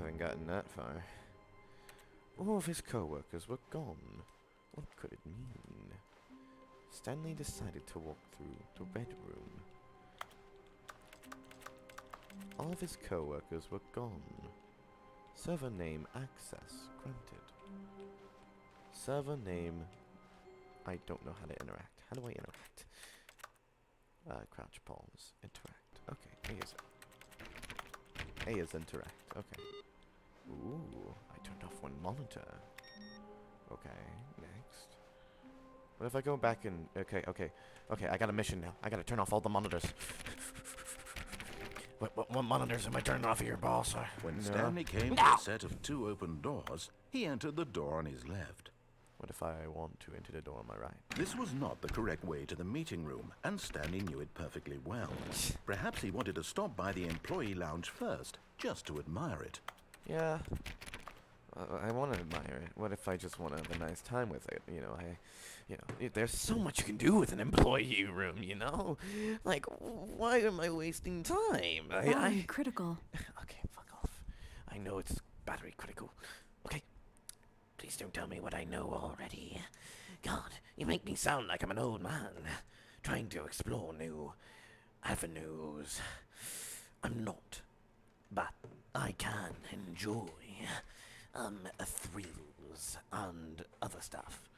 haven't gotten that far. All of his co-workers were gone. What could it mean? Stanley decided to walk through the red room. All of his co-workers were gone. Server name access granted. Server name... I don't know how to interact. How do I interact? Crouch, pause, interact. Okay, A is it. A is interact. Okay. Ooh, I turned off one monitor. Okay, next. What if I go back and... Okay, I got a mission now. I gotta turn off all the monitors. What monitors am I turning off here, boss? When Stanley came to a set of 2 open doors, he entered the door on his left. What if I want to enter the door on my right? This was not the correct way to the meeting room, and Stanley knew it perfectly well. Perhaps he wanted to stop by the employee lounge first, just to admire it. Yeah. I want to admire it. What if I just want to have a nice time with it? You know, there's so much you can do with an employee room, you know? Like, why am I wasting time? Battery critical. Okay, fuck off. I know it's battery critical. Okay. Please don't tell me what I know already. God, you make me sound like I'm an old man, trying to explore new avenues. I'm not, but I can enjoy thrills and other stuff.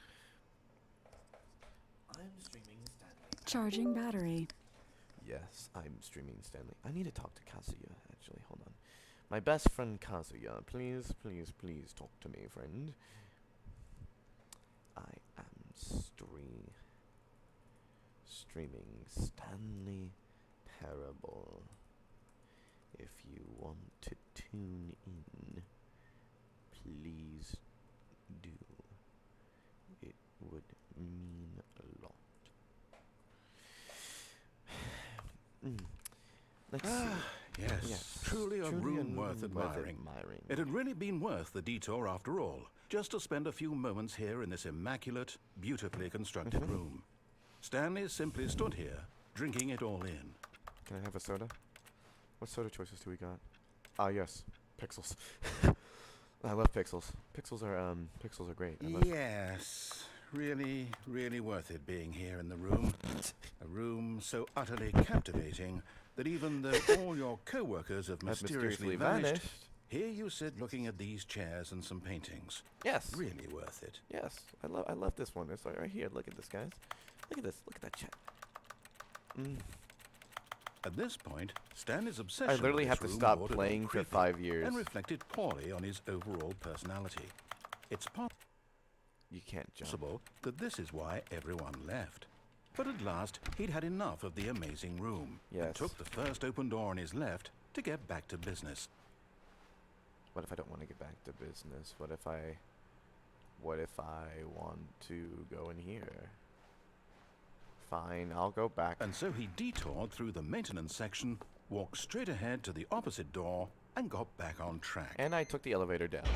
I'm streaming Stanley. Charging battery. Yes, I'm streaming Stanley. I need to talk to Kazuya, actually. Hold on. My best friend Kazuya, please talk to me, friend. I am streaming Stanley Parable. If you want to tune in, please do. It would mean a lot. Let's see. Yes, truly a room worth admiring. It had really been worth the detour after all, just to spend a few moments here in this immaculate, beautifully constructed room. Stanley simply stood here, drinking it all in. Can I have a soda? What soda choices do we got? Ah, yes, Pixels. I love Pixels. Pixels are great. Yes, really worth it being here in the room. A room so utterly captivating that even though all your co-workers have mysteriously vanished, here you sit looking at these chairs and some paintings. Yes. Really worth it. Yes, I love this one. It's right here. Look at this, guys. Look at this. Look at that chat. At this point, Stanley's obsession I literally with have this to room stop bordered on playing for creepy 5 years. and reflected poorly on his overall personality. It's You can't jump. possible that this is why everyone left. But at last, he'd had enough of the amazing room and Yes. took the first open door on his left to get back to business. What if I don't want to get back to business? What if I want to go in here? Fine, I'll go back. And so he detoured through the maintenance section, walked straight ahead to the opposite door, and got back on track. And I took the elevator down.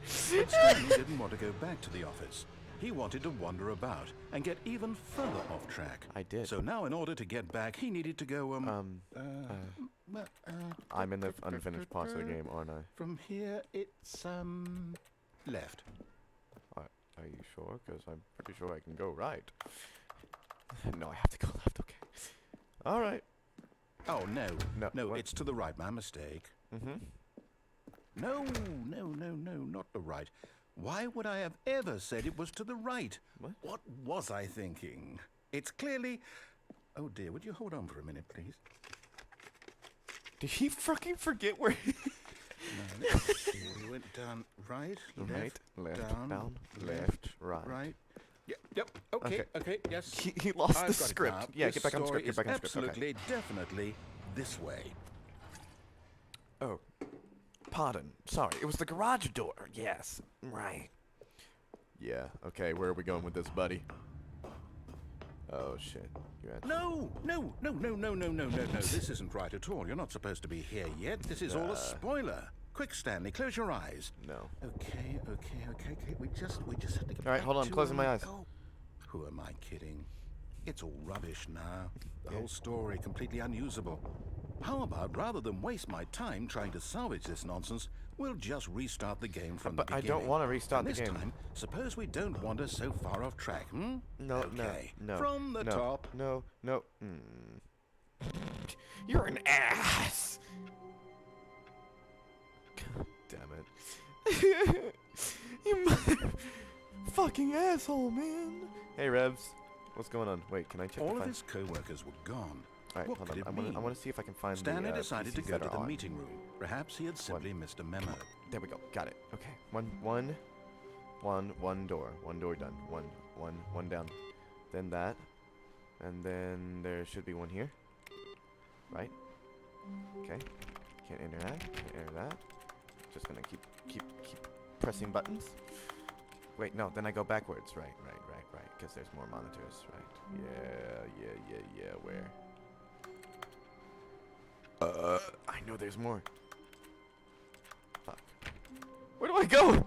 But Stanley didn't want to go back to the office. He wanted to wander about and get even further off track. I did. So now in order to get back, he needed to go, I'm in the unfinished parts of the game, aren't I? From here, it's, left. Are you sure? Because I'm pretty sure I can go right. No, I have to go left, okay. Alright. Oh, no, what? it's to the right. My mistake. No, not the right. Why would I have ever said it was to the right? What was I thinking? It's clearly... Oh, dear, would you hold on for a minute, please? Did he fucking forget where he... No, let's see. We went down right, left, down, left, right. Right. Yep, okay, yes. He lost I've the got it script. now. Yeah, This get back on the story script, get back on the is script. Okay. absolutely, definitely this way. Oh, pardon. Sorry, it was the garage door. Yes, right. Yeah, okay, where are we going with this, buddy? Oh, shit. You had No. This isn't right at all. You're not supposed to be here yet. This is all a spoiler. Quick, Stanley, close your eyes. No. Okay. We just have to get All right, hold on, I'm closing my eyes. Who am I kidding? It's all rubbish now. The whole story completely unusable. How about, rather than waste my time trying to salvage this nonsense, we'll just restart the game from the But I beginning. don't want to restart the This game. time, suppose we don't wander so far off track, hmm? No, Okay. no, no. From the no, top. No, no. You're an ass! God damn it. You mother fucking asshole, man. Hey, Revs. What's going on? Wait, can I check All the of his co-workers were gone. Alright, What hold could on. it mean? I want to see if I can find Stanley the decided to PCs go that to are the on. meeting room. Perhaps he had simply missed a memo. There we go. Got it. Okay. One door. One door done. One down. Then that. And then there should be one here. Right? Okay. Can't enter that. Can't enter that. Just gonna keep pressing buttons. Wait, no, then I go backwards. Right. Because there's more monitors, right? Yeah, where? I know there's more. Fuck. Where do I go?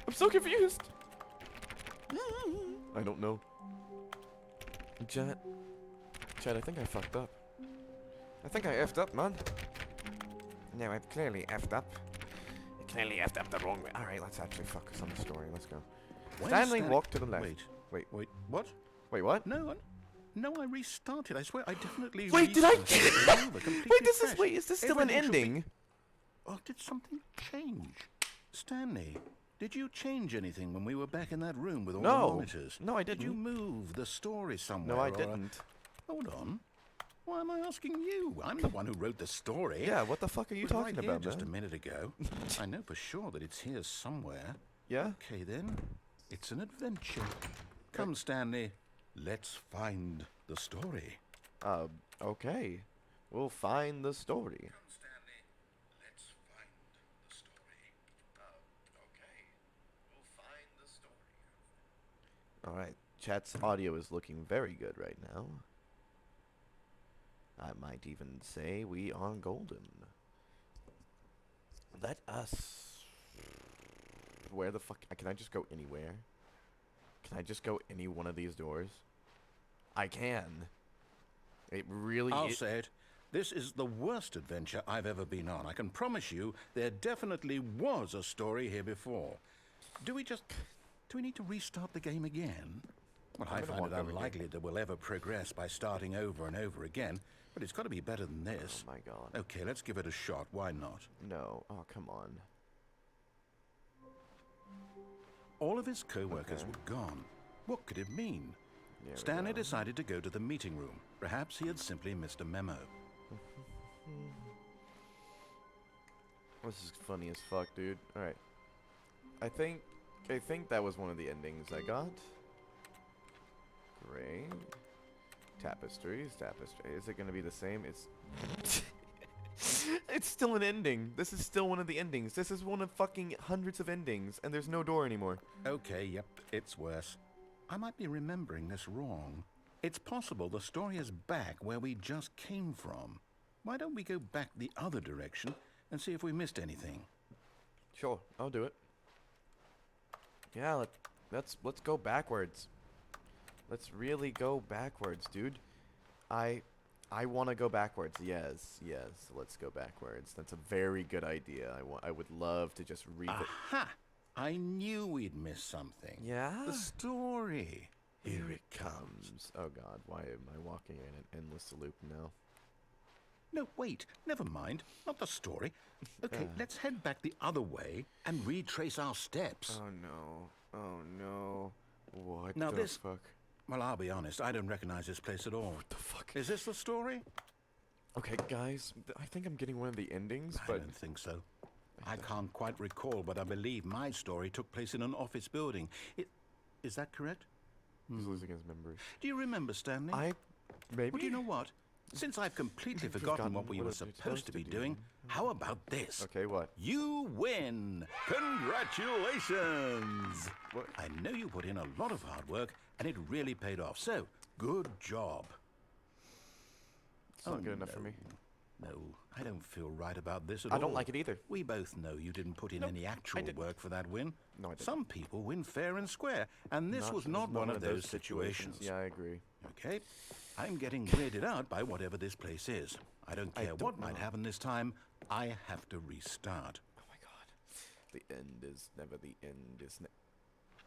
I'm so confused. I don't know. Chat, I think I fucked up. I think I effed up, man. No, I've clearly effed up. I clearly effed up the wrong way. Alright, let's actually focus on the story. Let's go. Stanley walked to the left. Wait, what? Wait, what? No, I restarted. I swear, I definitely Wait, did I? restarted. Wait, is this still an Everything should be- ending? Oh, did something change? Stanley, did you change anything when we were back in that room with all the monitors? No, I Did you didn't. move the story somewhere? No, I or a- didn't. Hold on. Why am I asking you? I'm the one who wrote the story. Yeah, what the fuck are you It was talking right here about, just a man? minute ago. I know for sure that it's here somewhere. Yeah? Okay, then. It's an adventure. Come, Stanley. Let's find the story. Okay. We'll find the story. Come, Stanley. Let's find the story. Okay. We'll find the story. Alright. Chat's audio is looking very good right now. I might even say we are golden. Let us... Where the fuck... Can I just go anywhere? Can I just go any one of these doors? I can. It really I'll is... say it. This is the worst adventure I've ever been on. I can promise you there definitely was a story here before. Do we need to restart the game again? Well, I I'm gonna find it walk over unlikely that we'll ever progress by starting over and over again, but it's got to be better than this. Oh my god. Okay, let's give it a shot. Why not? No. Oh, come on. All of his co-workers Okay. were gone. What could it mean? There we Stanley go. decided to go to the meeting room. Perhaps he had simply missed a memo. This is funny as fuck, dude. Alright. I think that was one of the endings I got. Great. Tapestries. Is it gonna be the same? It's... It's still an ending. This is still one of the endings. This is one of fucking hundreds of endings, and there's no door anymore. Okay, yep, it's worse. I might be remembering this wrong. It's possible the story is back where we just came from. Why don't we go back the other direction and see if we missed anything? Sure, I'll do it. Yeah, let's go backwards. Let's really go backwards, dude. I want to go backwards. Yes. Let's go backwards. That's a very good idea. I would love to just read it. Aha! I knew we'd miss something. Yeah. The story. Here it comes. Oh God, why am I walking in an endless loop now? No, wait. Never mind. Not the story. Okay, let's head back the other way and retrace our steps. Oh no. What Now the this- fuck? Well, I'll be honest. I don't recognize this place at all. What the fuck? Is this the story? Okay, guys, I think I'm getting one of the endings, I but don't think so. I can't quite recall, but I believe my story took place in an office building. Is that correct? he's losing his memory. Do you remember, Stanley? Maybe. Well, do you know what? Since I've completely forgotten what we were supposed to be doing, how about this? Okay, what? You win! Congratulations! What? I know you put in a lot of hard work, and it really paid off. So, good job. It's not good enough for me. No, I don't feel right about this at all. I don't like it either. We both know you didn't put in any actual work for that win. No, I didn't. Some people win fair and square, and this was not one of those situations. Yeah, I agree. Okay, I'm getting weirded out by whatever this place is. I don't care what might happen this time. I have to restart. Oh my god. The end is never the end, isn't it?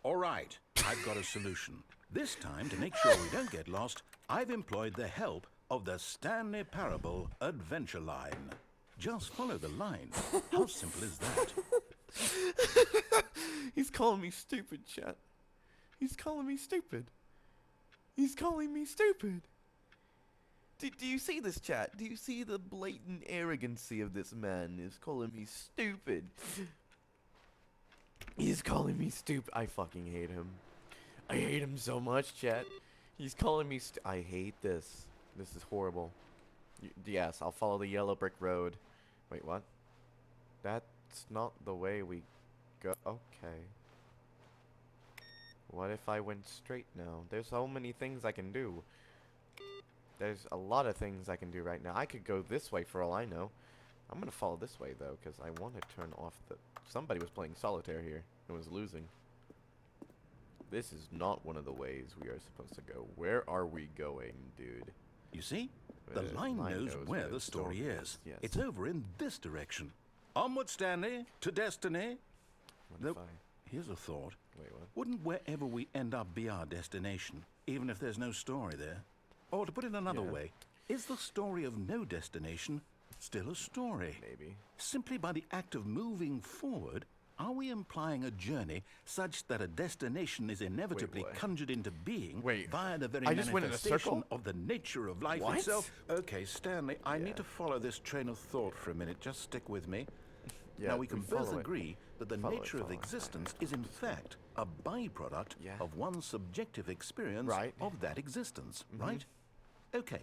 All right, I've got a solution. This time, to make sure we don't get lost, I've employed the help of the Stanley Parable Adventure Line. Just follow the line. How simple is that? He's calling me stupid, chat. He's calling me stupid. He's calling me stupid. Do you see this, chat? Do you see the blatant arrogancy of this man? He's calling me stupid. He's calling me stupid. I fucking hate him. I hate him so much, chat. He's calling me I hate this. This is horrible. Yes, I'll follow the yellow brick road. Wait, what? That's not the way we go. Okay. What if I went straight now? There's so many things I can do. There's a lot of things I can do right now. I could go this way for all I know. I'm gonna follow this way though, because I want to turn off the... Somebody was playing solitaire here and was losing. This is not one of the ways we are supposed to go. Where are we going, dude? You see? The line knows where the story is. Yes. It's over in this direction. Onward, Stanley, to destiny. What if Here's a thought. Wait, what? Wouldn't wherever we end up be our destination, even if there's no story there? Or to put it another way, is the story of no destination still a story? Maybe. Simply by the act of moving forward, are we implying a journey such that a destination is inevitably conjured into being via the very manifestation of the nature of life itself? Okay, Stanley, I need to follow this train of thought for a minute. Just stick with me. Now, we can both agree that the nature of existence is in fact a byproduct of one's subjective experience of that existence, right? Okay.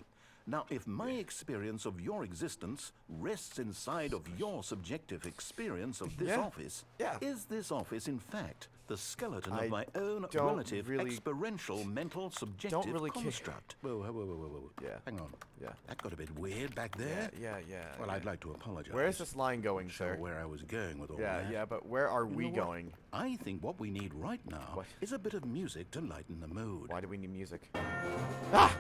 Now, if my experience of your existence rests inside of your subjective experience of this office, is this office, in fact, the skeleton of my own relative experiential mental subjective construct? Whoa. Yeah. Hang on. Yeah. That got a bit weird back there. Yeah. Well, I'd like to apologize. Where is this line going, sir? Sure where I was going with all that. Yeah, but where are we going? I think what we need right now is a bit of music to lighten the mood. Why do we need music? Ah!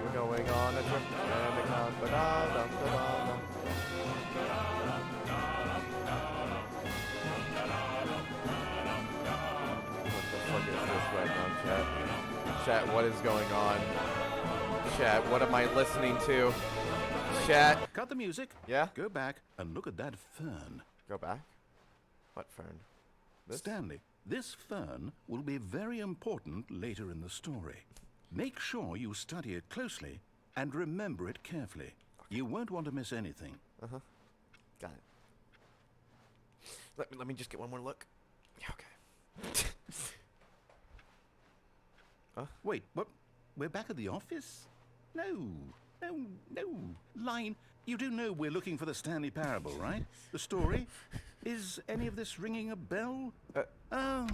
We're going on a trip and a count, ba-da-da-da-da-da. What the fuck is this right now, chat? Chat, what is going on? Chat, what am I listening to? Chat. Cut the music. Yeah? Go back and look at that fern. Go back? What fern? This? Stanley, this fern will be very important later in the story. Make sure you study it closely and remember it carefully. You won't want to miss anything. Got it. Let me just get one more look. Yeah, okay. Wait, what? We're back at the office? No. Line, you do know we're looking for the Stanley Parable, right? The story? Is any of this ringing a bell? Oh,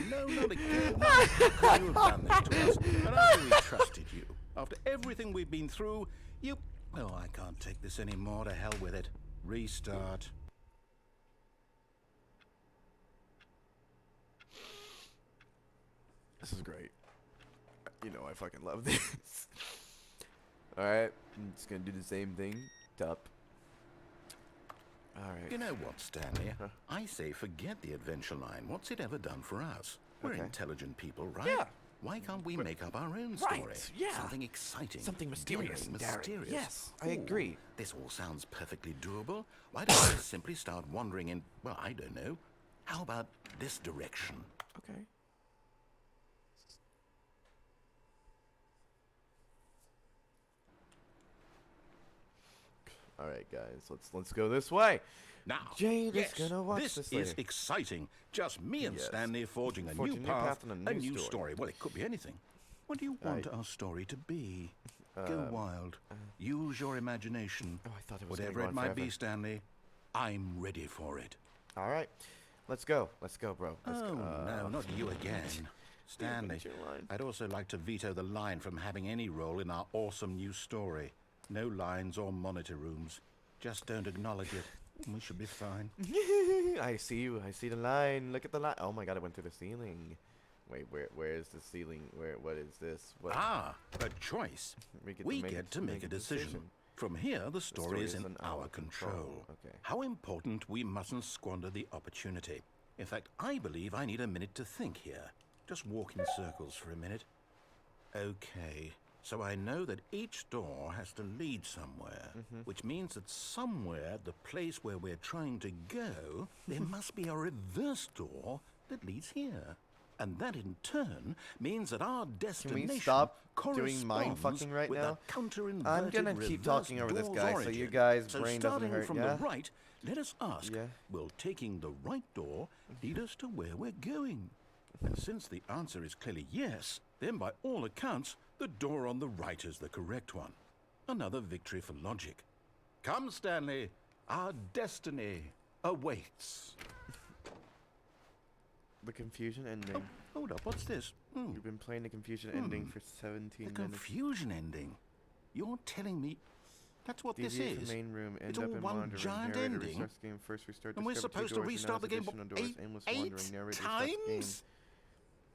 no, not again. How could you have done this to us? And after we trusted you, after everything we've been through, you... Oh, I can't take this anymore. To hell with it. Restart. This is great. You know I fucking love this. Alright, I'm just gonna do the same thing. Up. Alright. You know what, Stanley? I say forget the adventure line. What's it ever done for us? We're intelligent people, right? Yeah. Why can't we make up our own story? Yeah. Something exciting. Something mysterious. Mysterious. Yes, I agree. This all sounds perfectly doable. Why don't we simply start wandering in, well, I don't know. How about this direction? Okay. All right, guys, let's go this way. Now, Jade is gonna watch this is later. exciting. Just me and Stanley forging a new path and a new story. Well, it could be anything. What do you want our story to be? Go wild. Use your imagination. Oh, I thought it was whatever it might be, Stanley. I'm ready for it. All right, let's go. Let's go, bro. Let's go. No, not you again. Stanley, I'd also like to veto the line from having any role in our awesome new story. No lines or monitor rooms. Just don't acknowledge it. We should be fine. I see you. I see the line. Look at the line. Oh my god, it went through the ceiling. Wait, where is the ceiling? What is this? What? Ah, a choice. We get to make a decision. From here, the story is in our control. Okay. How important we mustn't squander the opportunity. In fact, I believe I need a minute to think here. Just walk in circles for a minute. Okay, so I know that each door has to lead somewhere, which means that somewhere, the place where we're trying to go, there must be a reverse door that leads here. And that in turn means that our destination Can we stop corresponds doing mind fucking right with now? a counter-inverted I'm gonna keep reverse talking over this door's guy origin. so you guys' So brain doesn't starting hurt, from yeah? the right, let us ask, Yeah. will taking the right door lead us to where we're going? And since the answer is clearly yes, then by all accounts, the door on the right is the correct one. Another victory for logic. Come, Stanley, our destiny awaits. The confusion ending. Oh, hold up, what's this? You've been playing the confusion ending for 17 The minutes. confusion ending? You're telling me that's what this Deviate is? from main room, end It's up all in one wandering. giant Narrator ending? restarts game, first restart, And we're discover two supposed to doors, restart the game addition on doors, aimless eight wandering, narrator restarts game. times?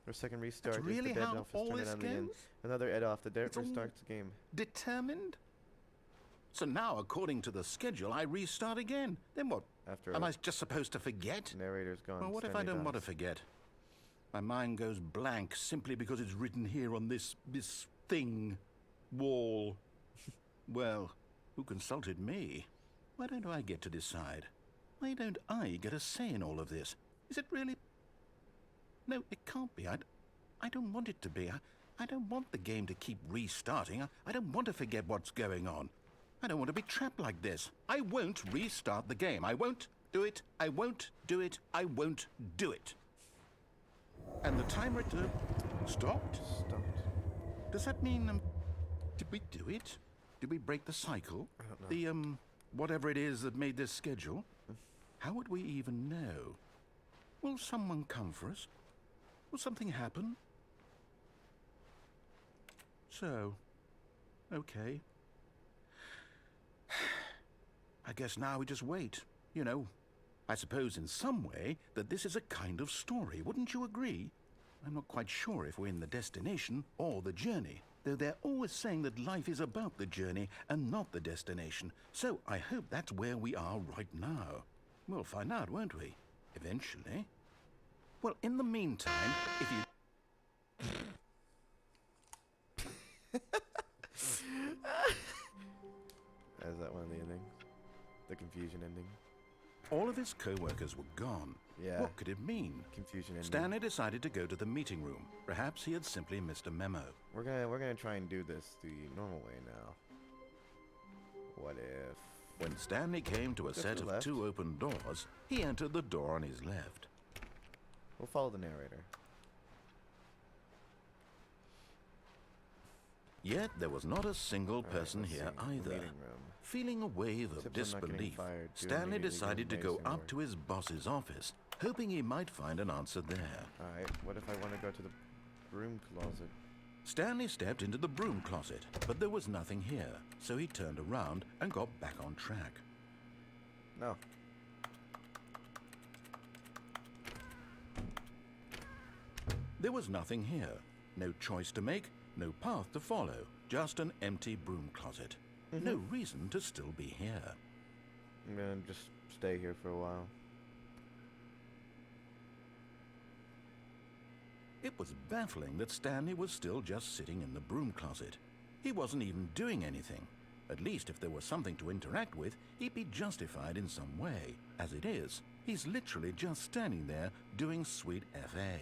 Or second restart, That's is really the dead how office all turn it this on again. goes? Another ed off, the dead It's all restarts the game. Determined? So now, according to the schedule, I restart again. Then what? After Am I just supposed to forget? narrator's gone. Well, what if I don't want to forget? My mind goes blank simply because it's written here on this thing, wall. Well, who consulted me? Why don't I get to decide? Why don't I get a say in all of this? Is it really? No, it can't be. I don't want it to be. I don't want the game to keep restarting. I don't want to forget what's going on. I don't want to be trapped like this. I won't restart the game. I won't do it. I won't do it. I won't do it. And the timer stopped? Stopped. Does that mean, did we do it? Did we break the cycle? I don't know. The, whatever it is that made this schedule? How would we even know? Will someone come for us? Will something happen? So, okay. I guess now we just wait. You know, I suppose in some way that this is a kind of story. Wouldn't you agree? I'm not quite sure if we're in the destination or the journey, though they're always saying that life is about the journey and not the destination. So I hope that's where we are right now. We'll find out, won't we? Eventually. Well, in the meantime, if you... Is that one of the endings? The confusion ending? All of his co-workers were gone. Yeah. What could it mean? Confusion ending. Stanley decided to go to the meeting room. Perhaps he had simply missed a memo. We're gonna try and do this the normal way now. What if... When Stanley came to a Go to set the of left. 2 open doors, he entered the door on his left. We'll follow the narrator. Yet there was not a single Alright, person let's here see. The either. meeting room. Feeling a wave of Tips on not getting disbelief, fired. Do Stanley immediately decided to go go Mason up work. to his boss's office, hoping he might find an answer there. Alright, what if I want to go to the broom closet? Stanley stepped into the broom closet, but there was nothing here, so he turned around and got back on track. No. There was nothing here. No choice to make, no path to follow, just an empty broom closet. No reason to still be here. I'm gonna just stay here for a while. It was baffling that Stanley was still just sitting in the broom closet. He wasn't even doing anything. At least if there was something to interact with, he'd be justified in some way. As it is, he's literally just standing there doing sweet FA.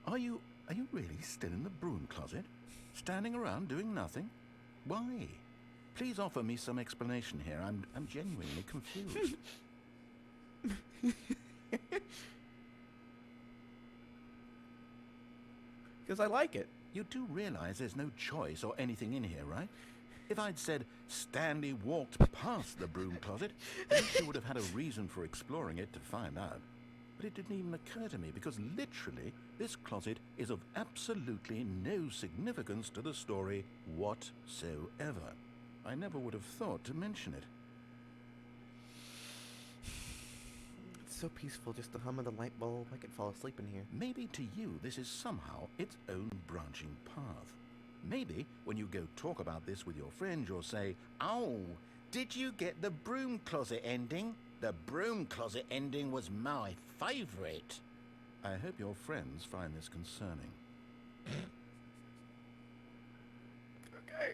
Are you really still in the broom closet? Standing around doing nothing? Why? Please offer me some explanation here. I'm genuinely confused. Because I like it. You do realize there's no choice or anything in here, right? If I'd said Stanley walked past the broom closet, then you would have had a reason for exploring it to find out. But it didn't even occur to me because literally this closet is of absolutely no significance to the story whatsoever. I never would have thought to mention it. It's so peaceful, just the hum of the light bulb. I could fall asleep in here. Maybe to you this is somehow its own branching path. Maybe when you go talk about this with your friends, you'll say, "Oh, did you get the broom closet ending? The broom closet ending was my favourite." I hope your friends find this concerning. Okay.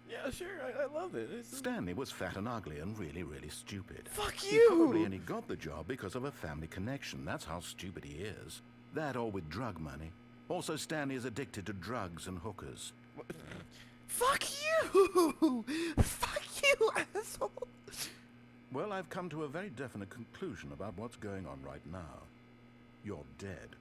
Yeah, sure, I love it. Stanley was fat and ugly and really, really stupid. Fuck He you! probably only got the job because of a family connection. That's how stupid he is. That or with drug money. Also, Stanley is addicted to drugs and hookers. Fuck you! Fuck you, asshole! Well, I've come to a very definite conclusion about what's going on right now. You're dead.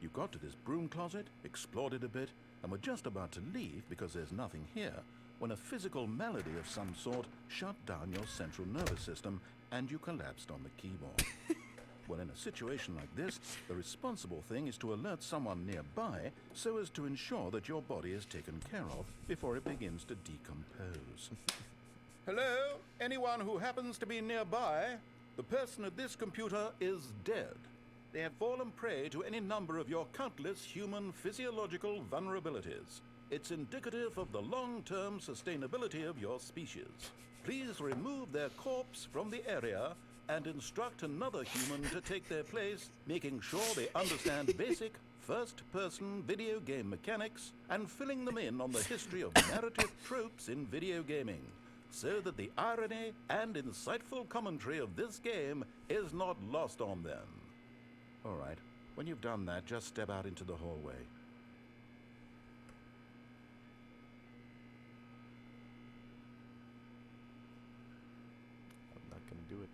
You got to this broom closet, explored it a bit, and were just about to leave because there's nothing here, when a physical malady of some sort shut down your central nervous system and you collapsed on the keyboard. Well, in a situation like this, the responsible thing is to alert someone nearby so as to ensure that your body is taken care of before it begins to decompose. Hello? Anyone who happens to be nearby? The person at this computer is dead. They have fallen prey to any number of your countless human physiological vulnerabilities. It's indicative of the long-term sustainability of your species. Please remove their corpse from the area and instruct another human to take their place, making sure they understand basic first-person video game mechanics and filling them in on the history of narrative tropes in video gaming, so that the irony and insightful commentary of this game is not lost on them. All right, when you've done that, just step out into the hallway. I'm not gonna do it.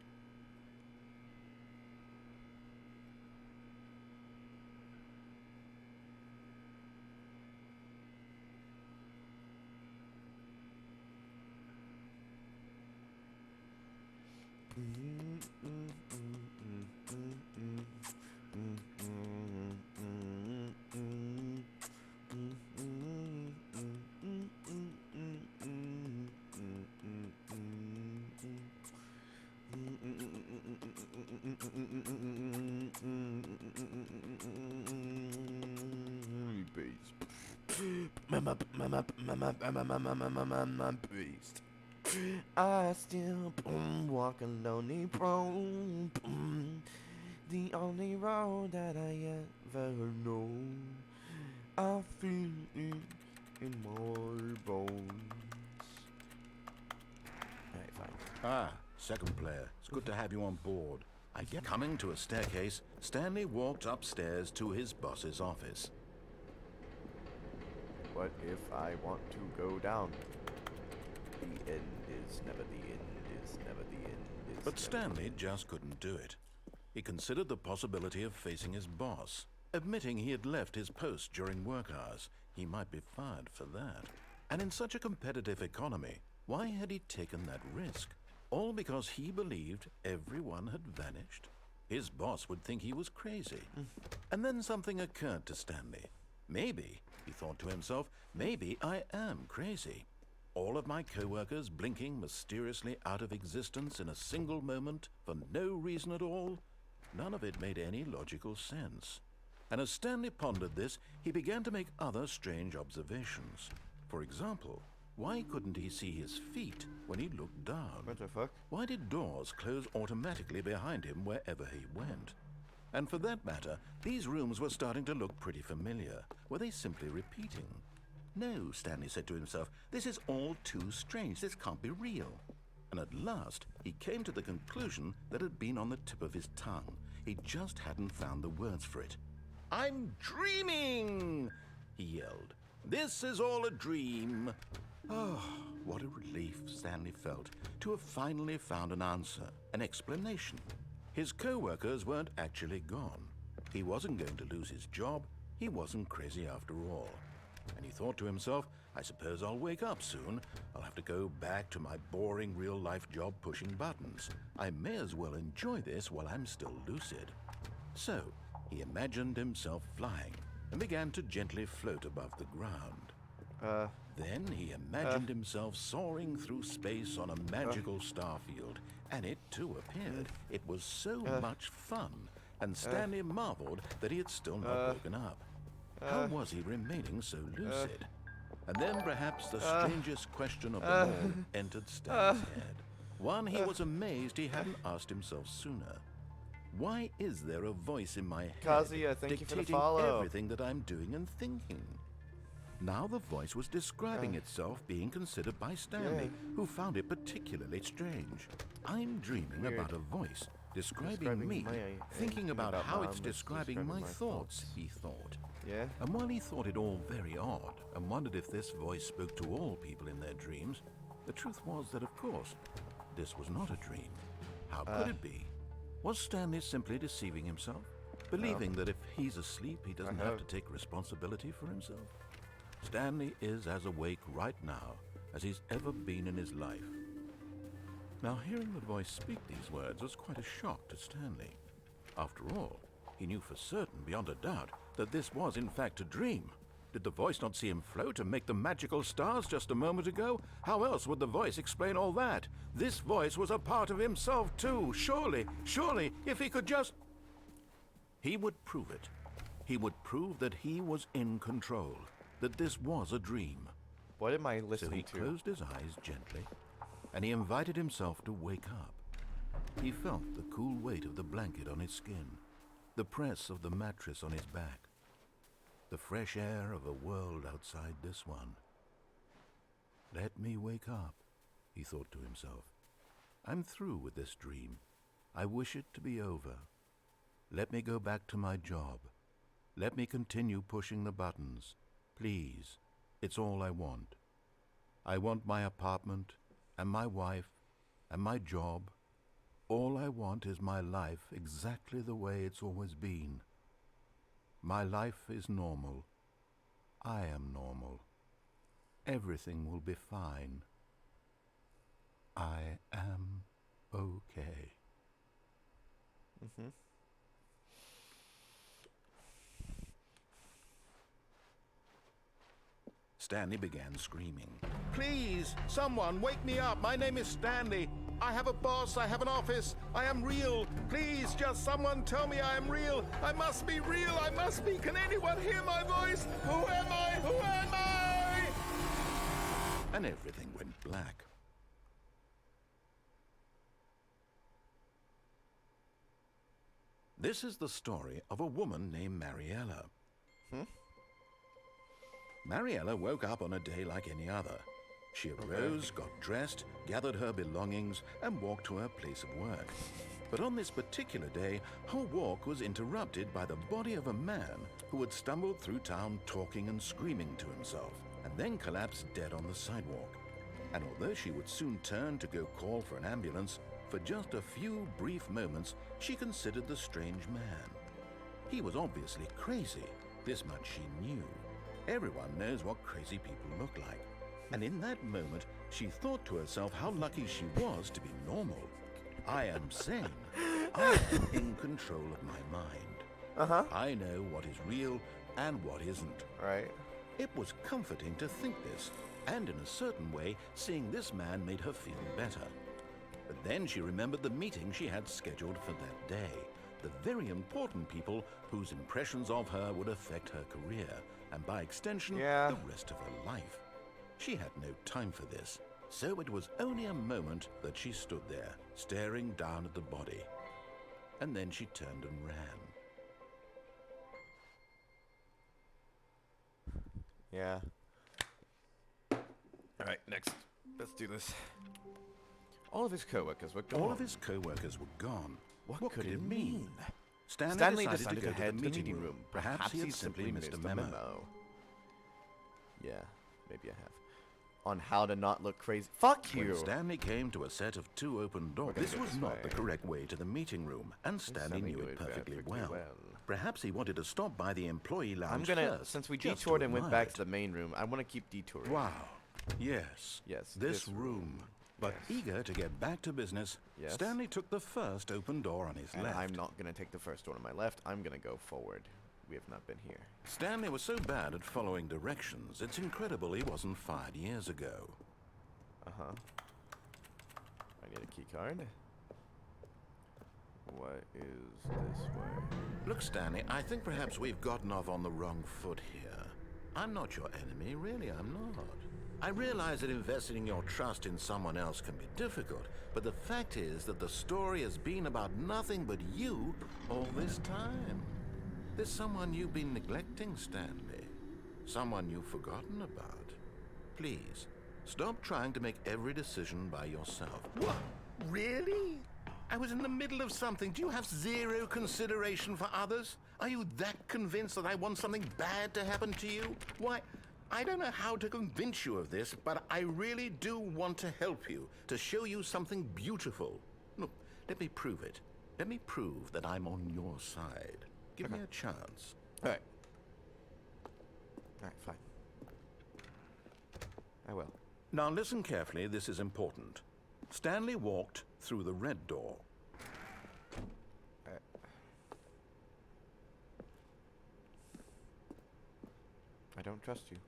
Beast. I still walk a lonely road, the only road that I ever know. I feel it in my bones. Alright, fine. Ah, second player. It's good to have you on board. I get coming to a staircase, Stanley walked upstairs to his boss's office. What if I want to go down? The end is never the end, is never the end, is But never Stanley just couldn't do it. He considered the possibility of facing his boss, admitting he had left his post during work hours. He might be fired for that. And in such a competitive economy, why had he taken that risk? All because he believed everyone had vanished? His boss would think he was crazy. And then something occurred to Stanley. Maybe, he thought to himself, maybe I am crazy. All of my co-workers blinking mysteriously out of existence in a single moment for no reason at all? None of it made any logical sense. And as Stanley pondered this, he began to make other strange observations. For example, why couldn't he see his feet when he looked down? What the fuck? Why did doors close automatically behind him wherever he went? And for that matter, these rooms were starting to look pretty familiar. Were they simply repeating? No, Stanley said to himself, this is all too strange. This can't be real. And at last, he came to the conclusion that had been on the tip of his tongue. He just hadn't found the words for it. "I'm dreaming!" he yelled. "This is all a dream." Oh, what a relief Stanley felt to have finally found an answer, an explanation. His co-workers weren't actually gone. He wasn't going to lose his job. He wasn't crazy after all. And he thought to himself, I suppose I'll wake up soon. I'll have to go back to my boring real-life job pushing buttons. I may as well enjoy this while I'm still lucid. So, he imagined himself flying and began to gently float above the ground. Then he imagined himself soaring through space on a magical star field, and it too appeared. It was so much fun, and Stanley marveled that he had still not woken up. How was he remaining so lucid? And then perhaps the strangest question of them all entered Stanley's head. One he was amazed he hadn't asked himself sooner. Why is there a voice in my head Kazuya, thank you for the dictating follow. everything that I'm doing and thinking? Now the voice was describing itself being considered by Stanley, who found it particularly strange. I'm dreaming about a voice describing me, thinking about how it's describing my thoughts, he thought. Yeah? And while he thought it all very odd, and wondered if this voice spoke to all people in their dreams, the truth was that, of course, this was not a dream. How could it be? Was Stanley simply deceiving himself? Believing that if he's asleep, he doesn't have to take responsibility for himself? Stanley is as awake right now as he's ever been in his life. Now, hearing the voice speak these words was quite a shock to Stanley. After all, he knew for certain, beyond a doubt, that this was in fact a dream. Did the voice not see him float and make the magical stars just a moment ago? How else would the voice explain all that? This voice was a part of himself too. Surely, if he could just... He would prove it. He would prove that he was in control, that this was a dream. What am I So listening he to? closed his eyes gently, and he invited himself to wake up. He felt the cool weight of the blanket on his skin, the press of the mattress on his back, the fresh air of a world outside this one. Let me wake up, he thought to himself. I'm through with this dream. I wish it to be over. Let me go back to my job. Let me continue pushing the buttons. Please, it's all I want. I want my apartment, and my wife, and my job. All I want is my life exactly the way it's always been. My life is normal. I am normal. Everything will be fine. I am okay. Stanley began screaming. Please, someone, wake me up. My name is Stanley. I have a boss. I have an office. I am real. Please, just someone tell me I am real. I must be real. I must be. Can anyone hear my voice? Who am I? Who am I? And everything went black. This is the story of a woman named Mariella. Mariella woke up on a day like any other. She arose, got dressed, gathered her belongings, and walked to her place of work. But on this particular day, her walk was interrupted by the body of a man who had stumbled through town talking and screaming to himself, and then collapsed dead on the sidewalk. And although she would soon turn to go call for an ambulance, for just a few brief moments, she considered the strange man. He was obviously crazy. This much she knew. Everyone knows what crazy people look like. And in that moment, she thought to herself how lucky she was to be normal. I am sane. I am in control of my mind. I know what is real and what isn't. Right. It was comforting to think this, and in a certain way, seeing this man made her feel better. But then she remembered the meeting she had scheduled for that day. The very important people whose impressions of her would affect her career, and by extension, the rest of her life. She had no time for this, so it was only a moment that she stood there, staring down at the body. And then she turned and ran. Yeah. Alright, next. Let's do this. All of his co-workers were gone. All of his co-workers were gone. What could it mean? Stanley decided decided to go to head to the meeting room. Perhaps he had simply missed a memo. Yeah, maybe I have. On how to not look crazy. Fuck you! When Stanley came to a set of 2 open doors, this was not the correct way to the meeting room, and Stanley knew it perfectly well. Perhaps he wanted to stop by the employee lounge I'm gonna, first, since we just detoured to and went admire back it. to the main room, I want to keep detouring. Wow. Yes. Yes, This room. But Yes. eager to get back to business, Yes. Stanley took the first open door on his And left. I'm not gonna take the first door on my left. I'm gonna go forward. We have not been here. Stanley was so bad at following directions, it's incredible he wasn't fired years ago. Uh-huh. I need a key card. What is this way? Look, Stanley, I think perhaps we've gotten off on the wrong foot here. I'm not your enemy, really, I'm not. I realize that investing your trust in someone else can be difficult, but the fact is that the story has been about nothing but you all this time. There's someone you've been neglecting, Stanley. Someone you've forgotten about. Please, stop trying to make every decision by yourself. What? Really? I was in the middle of something. Do you have zero consideration for others? Are you that convinced that I want something bad to happen to you? Why, I don't know how to convince you of this, but I really do want to help you, to show you something beautiful. Look, let me prove it. Let me prove that I'm on your side. Give me a chance. Alright. Alright, fine. I will. Now listen carefully, this is important. Stanley walked through the red door. I don't trust you.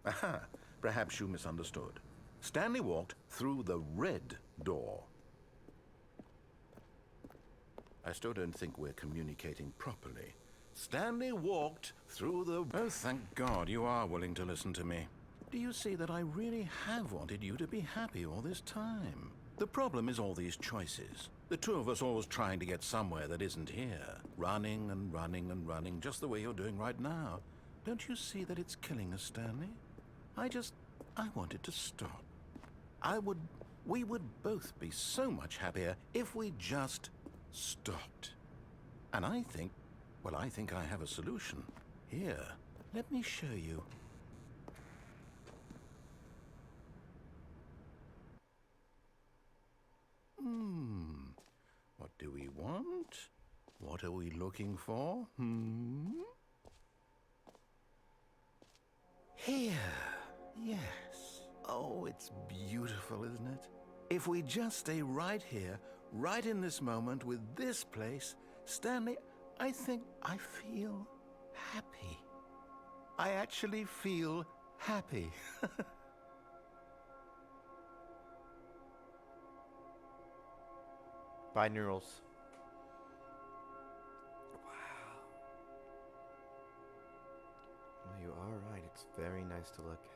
Aha, perhaps you misunderstood. Stanley walked through the red door. I still don't think we're communicating properly. Stanley walked through the... Oh, thank God you are willing to listen to me. Do you see that I really have wanted you to be happy all this time? The problem is all these choices. The two of us always trying to get somewhere that isn't here. Running and running and running, just the way you're doing right now. Don't you see that it's killing us, Stanley? I wanted to stop. We would both be so much happier if we just stopped. And I think I have a solution. Here, let me show you. What do we want? What are we looking for? Here. Yes. Oh, it's beautiful, isn't it? If we just stay right here, right in this moment with this place, Stanley, I think I feel happy. I actually feel happy. Binaurals. Well, you are right. It's very nice to look at.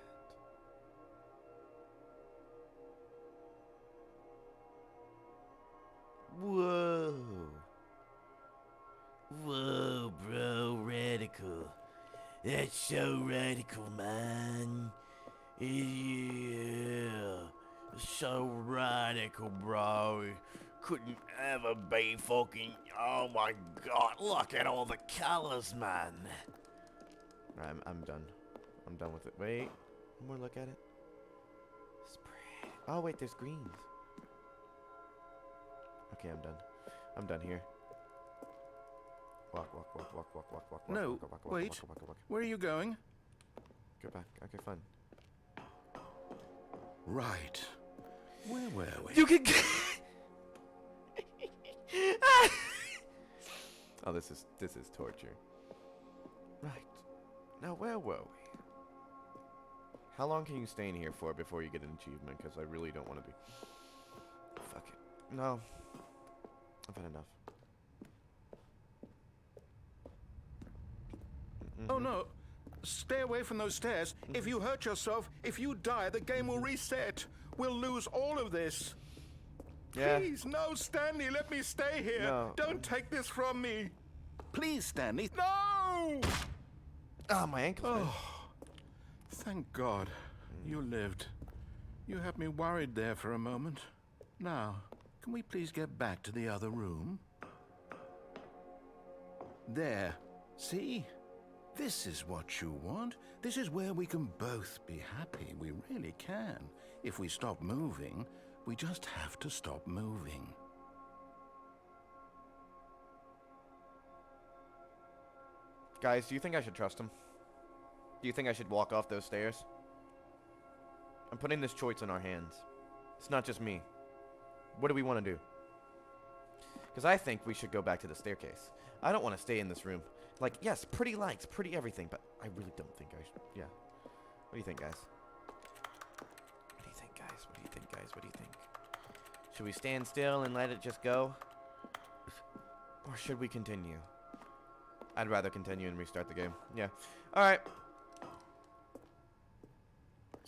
Whoa. Whoa, bro. Radical. That's so radical, man. Yeah. So radical, bro. Couldn't ever be fucking... Oh my god, look at all the colors, man. I'm done. I'm done with it. Wait, one more look at it. Spread. Oh wait, there's greens. Okay, I'm done. I'm done here. Walk, walk, walk, walk, walk, walk, walk. No, walk, walk, walk, wait. Walk, walk, walk, walk. Where are you going? Go back. Okay, fine. Right. Where were we? You can. Oh, this is torture. Right. Now, where were we? How long can you stay in here for before you get an achievement? Because I really don't want to be. Fuck it. No. I've had enough. Oh no! Stay away from those stairs. If you hurt yourself, if you die, the game will reset. We'll lose all of this. Yeah. Please, no, Stanley, let me stay here. No. Don't take this from me. Please, Stanley. No! Ah, my ankle. Oh, thank God. You lived. You had me worried there for a moment. Now, can we please get back to the other room? There. See? This is what you want. This is where we can both be happy. We really can. If we stop moving, we just have to stop moving. Guys, do you think I should trust him? Do you think I should walk off those stairs? I'm putting this choice in our hands. It's not just me. What do we want to do? Because I think we should go back to the staircase. I don't want to stay in this room. Like, yes, pretty lights, pretty everything, but I really don't think I should. Yeah. What do you think, guys? What do you think, guys? What do you think, guys? What do you think? Should we stand still and let it just go? Or should we continue? I'd rather continue and restart the game. Yeah. Alright.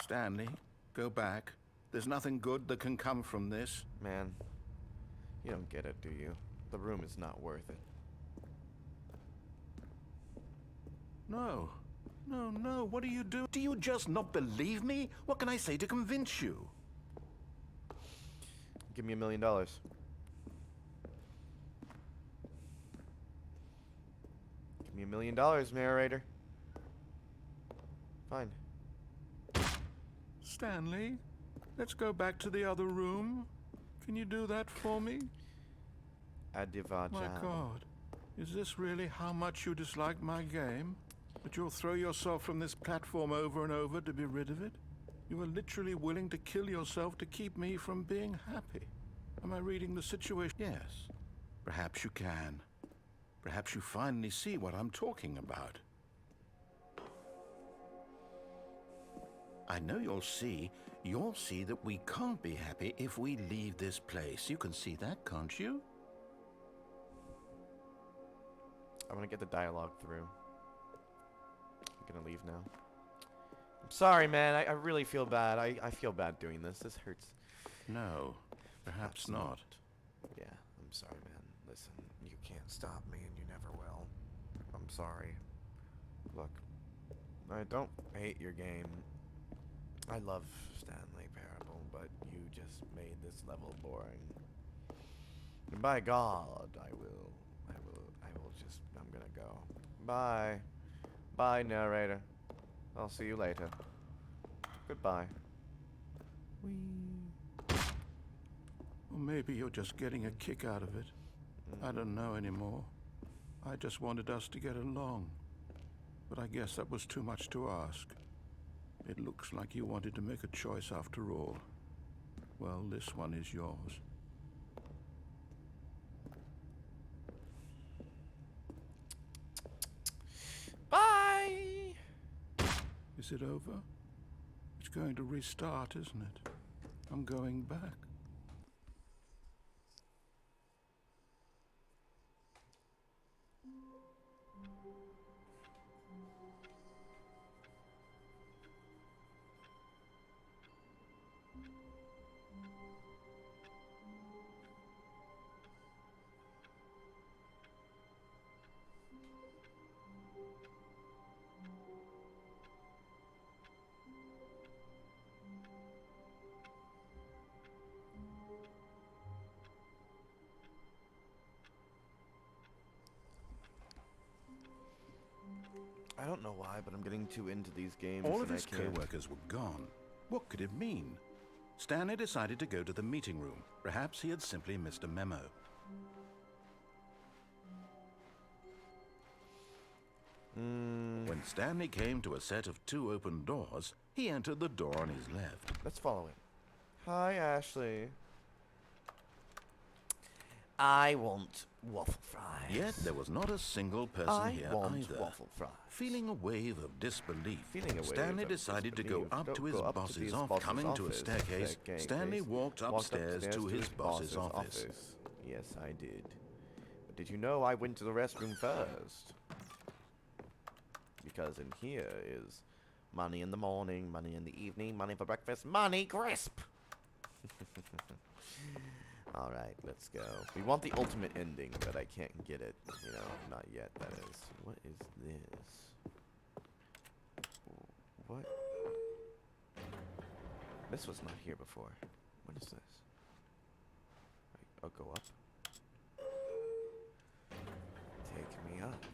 Stanley, go back. There's nothing good that can come from this. Man, you don't get it, do you? The room is not worth it. No. No, no. What do you do? Do you just not believe me? What can I say to convince you? Give me $1 million. Give me $1 million, narrator. Fine. Stanley, let's go back to the other room. Can you do that for me? My God. Is this really how much you dislike my game? That you'll throw yourself from this platform over and over to be rid of it? You are literally willing to kill yourself to keep me from being happy. Am I reading the situation? Yes. Perhaps you can. Perhaps you finally see what I'm talking about. I know you'll see that we can't be happy if we leave this place. You can see that, can't you? I want to get the dialogue through. I'm gonna leave now. I'm sorry, man. I really feel bad. I feel bad doing this. This hurts. No, perhaps not. Yeah, I'm sorry, man. Listen, you can't stop me, and you never will. I'm sorry. Look, I don't hate your game. I love Stanley Parable, but you just made this level boring. And by God, I'm gonna go. Bye. Bye, narrator. I'll see you later. Goodbye. Whee. Or maybe you're just getting a kick out of it. I don't know anymore. I just wanted us to get along. But I guess that was too much to ask. It looks like you wanted to make a choice after all. Well, this one is yours. Bye! Is it over? It's going to restart, isn't it? I'm going back. I don't know why, but I'm getting too into these games. All of and his co-workers were gone. What could it mean? Stanley decided to go to the meeting room. Perhaps he had simply missed a memo. When Stanley came to a set of 2 open doors, he entered the door on his left. Let's follow him. Hi, Ashley. I want waffle fries. Yet there was not a single person here either. Waffle fries. Feeling a wave of disbelief, Feeling a wave Stanley of decided to go disbelief. up to his boss's office. Coming to a staircase, Stanley walked upstairs to his boss's office. Yes, I did. But did you know I went to the restroom first? Because in here is money in the morning, money in the evening, money for breakfast, money crisp! Alright, let's go. We want the ultimate ending, but I can't get it. You know, not yet, that is. What is this? What? This was not here before. What is this? I'll go up. Take me up.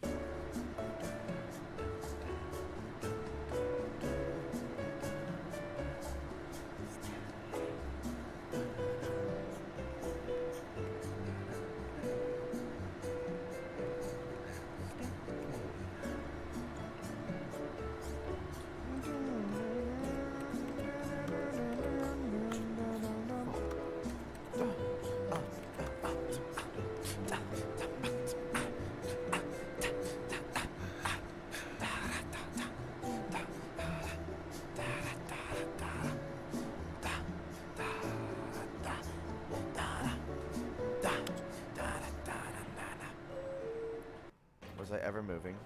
I ever moving?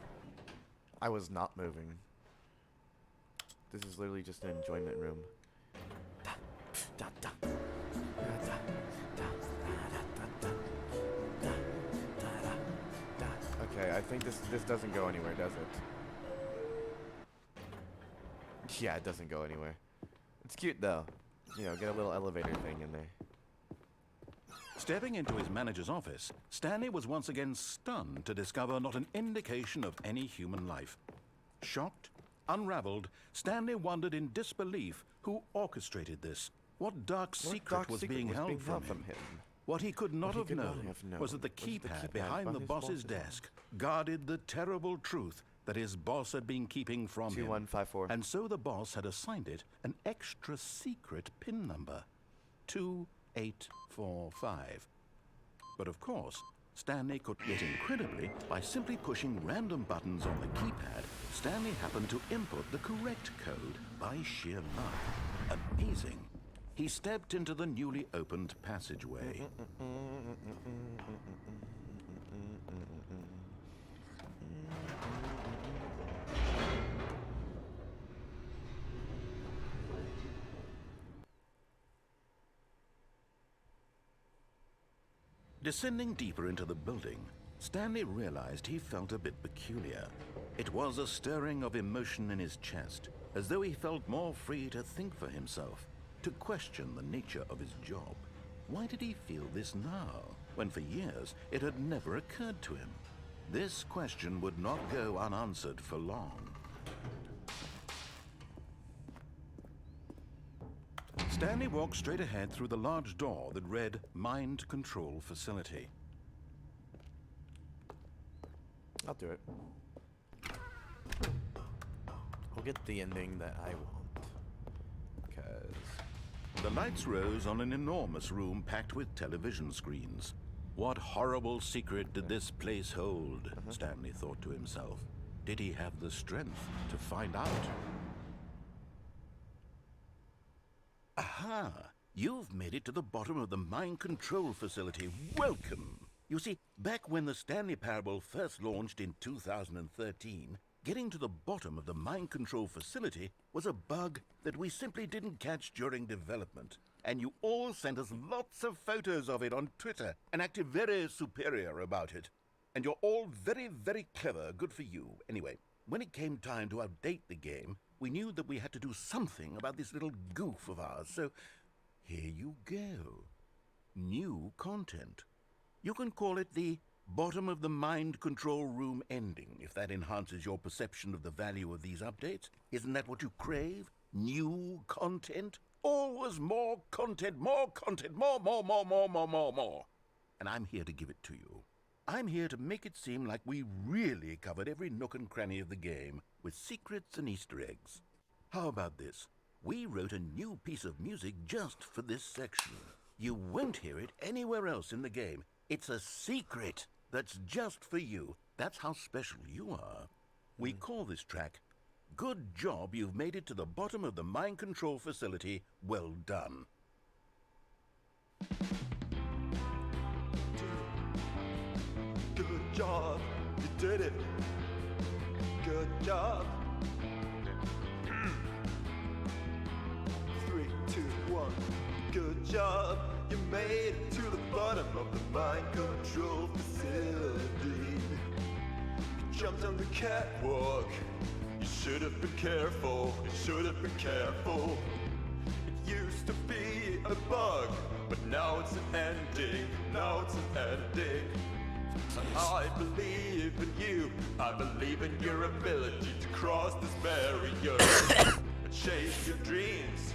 I was not moving. This is literally just an enjoyment room. Okay, I think this doesn't go anywhere, does it? Yeah, it doesn't go anywhere. It's cute though. You know, get a little elevator thing in there. Stepping into his manager's office, Stanley was once again stunned to discover not an indication of any human life. Shocked, unraveled, Stanley wondered in disbelief who orchestrated this. What dark secret was being held from him? What he could not have known was that the keypad behind the boss's desk guarded the terrible truth that his boss had been keeping from him. 2154. And so the boss had assigned it an extra secret PIN number, 2845. But of course, Stanley could get incredibly by simply pushing random buttons on the keypad. Stanley happened to input the correct code by sheer luck. Amazing. He stepped into the newly opened passageway. Descending deeper into the building, Stanley realized he felt a bit peculiar. It was a stirring of emotion in his chest, as though he felt more free to think for himself, to question the nature of his job. Why did he feel this now, when for years it had never occurred to him? This question would not go unanswered for long. Stanley walked straight ahead through the large door that read Mind Control Facility. I'll do it. I'll get the ending that I want. Because the lights rose on an enormous room packed with television screens. What horrible secret did this place hold? Stanley thought to himself. Did he have the strength to find out? Aha! You've made it to the bottom of the mind control facility. Welcome! You see, back when the Stanley Parable first launched in 2013, getting to the bottom of the mind control facility was a bug that we simply didn't catch during development. And you all sent us lots of photos of it on Twitter and acted very superior about it. And you're all very, very clever. Good for you. Anyway, when it came time to update the game, we knew that we had to do something about this little goof of ours, so here you go. New content. You can call it the bottom of the mind control room ending, if that enhances your perception of the value of these updates. Isn't that what you crave? New content? Always more content, more content, more. And I'm here to give it to you. I'm here to make it seem like we really covered every nook and cranny of the game, with secrets and Easter eggs. How about this? We wrote a new piece of music just for this section. You won't hear it anywhere else in the game. It's a secret that's just for you. That's how special you are. We call this track, Good Job You've Made It to the Bottom of the Mind Control Facility. Well done. Good job, you did it. Good job. 3, 2, 1. Good job, you made it to the bottom of the mind control facility. You jumped on the catwalk. You should have been careful. You should have been careful. It used to be a bug, but now it's an ending. Now it's an ending. I believe in you. I believe in your ability to cross this barrier and chase your dreams.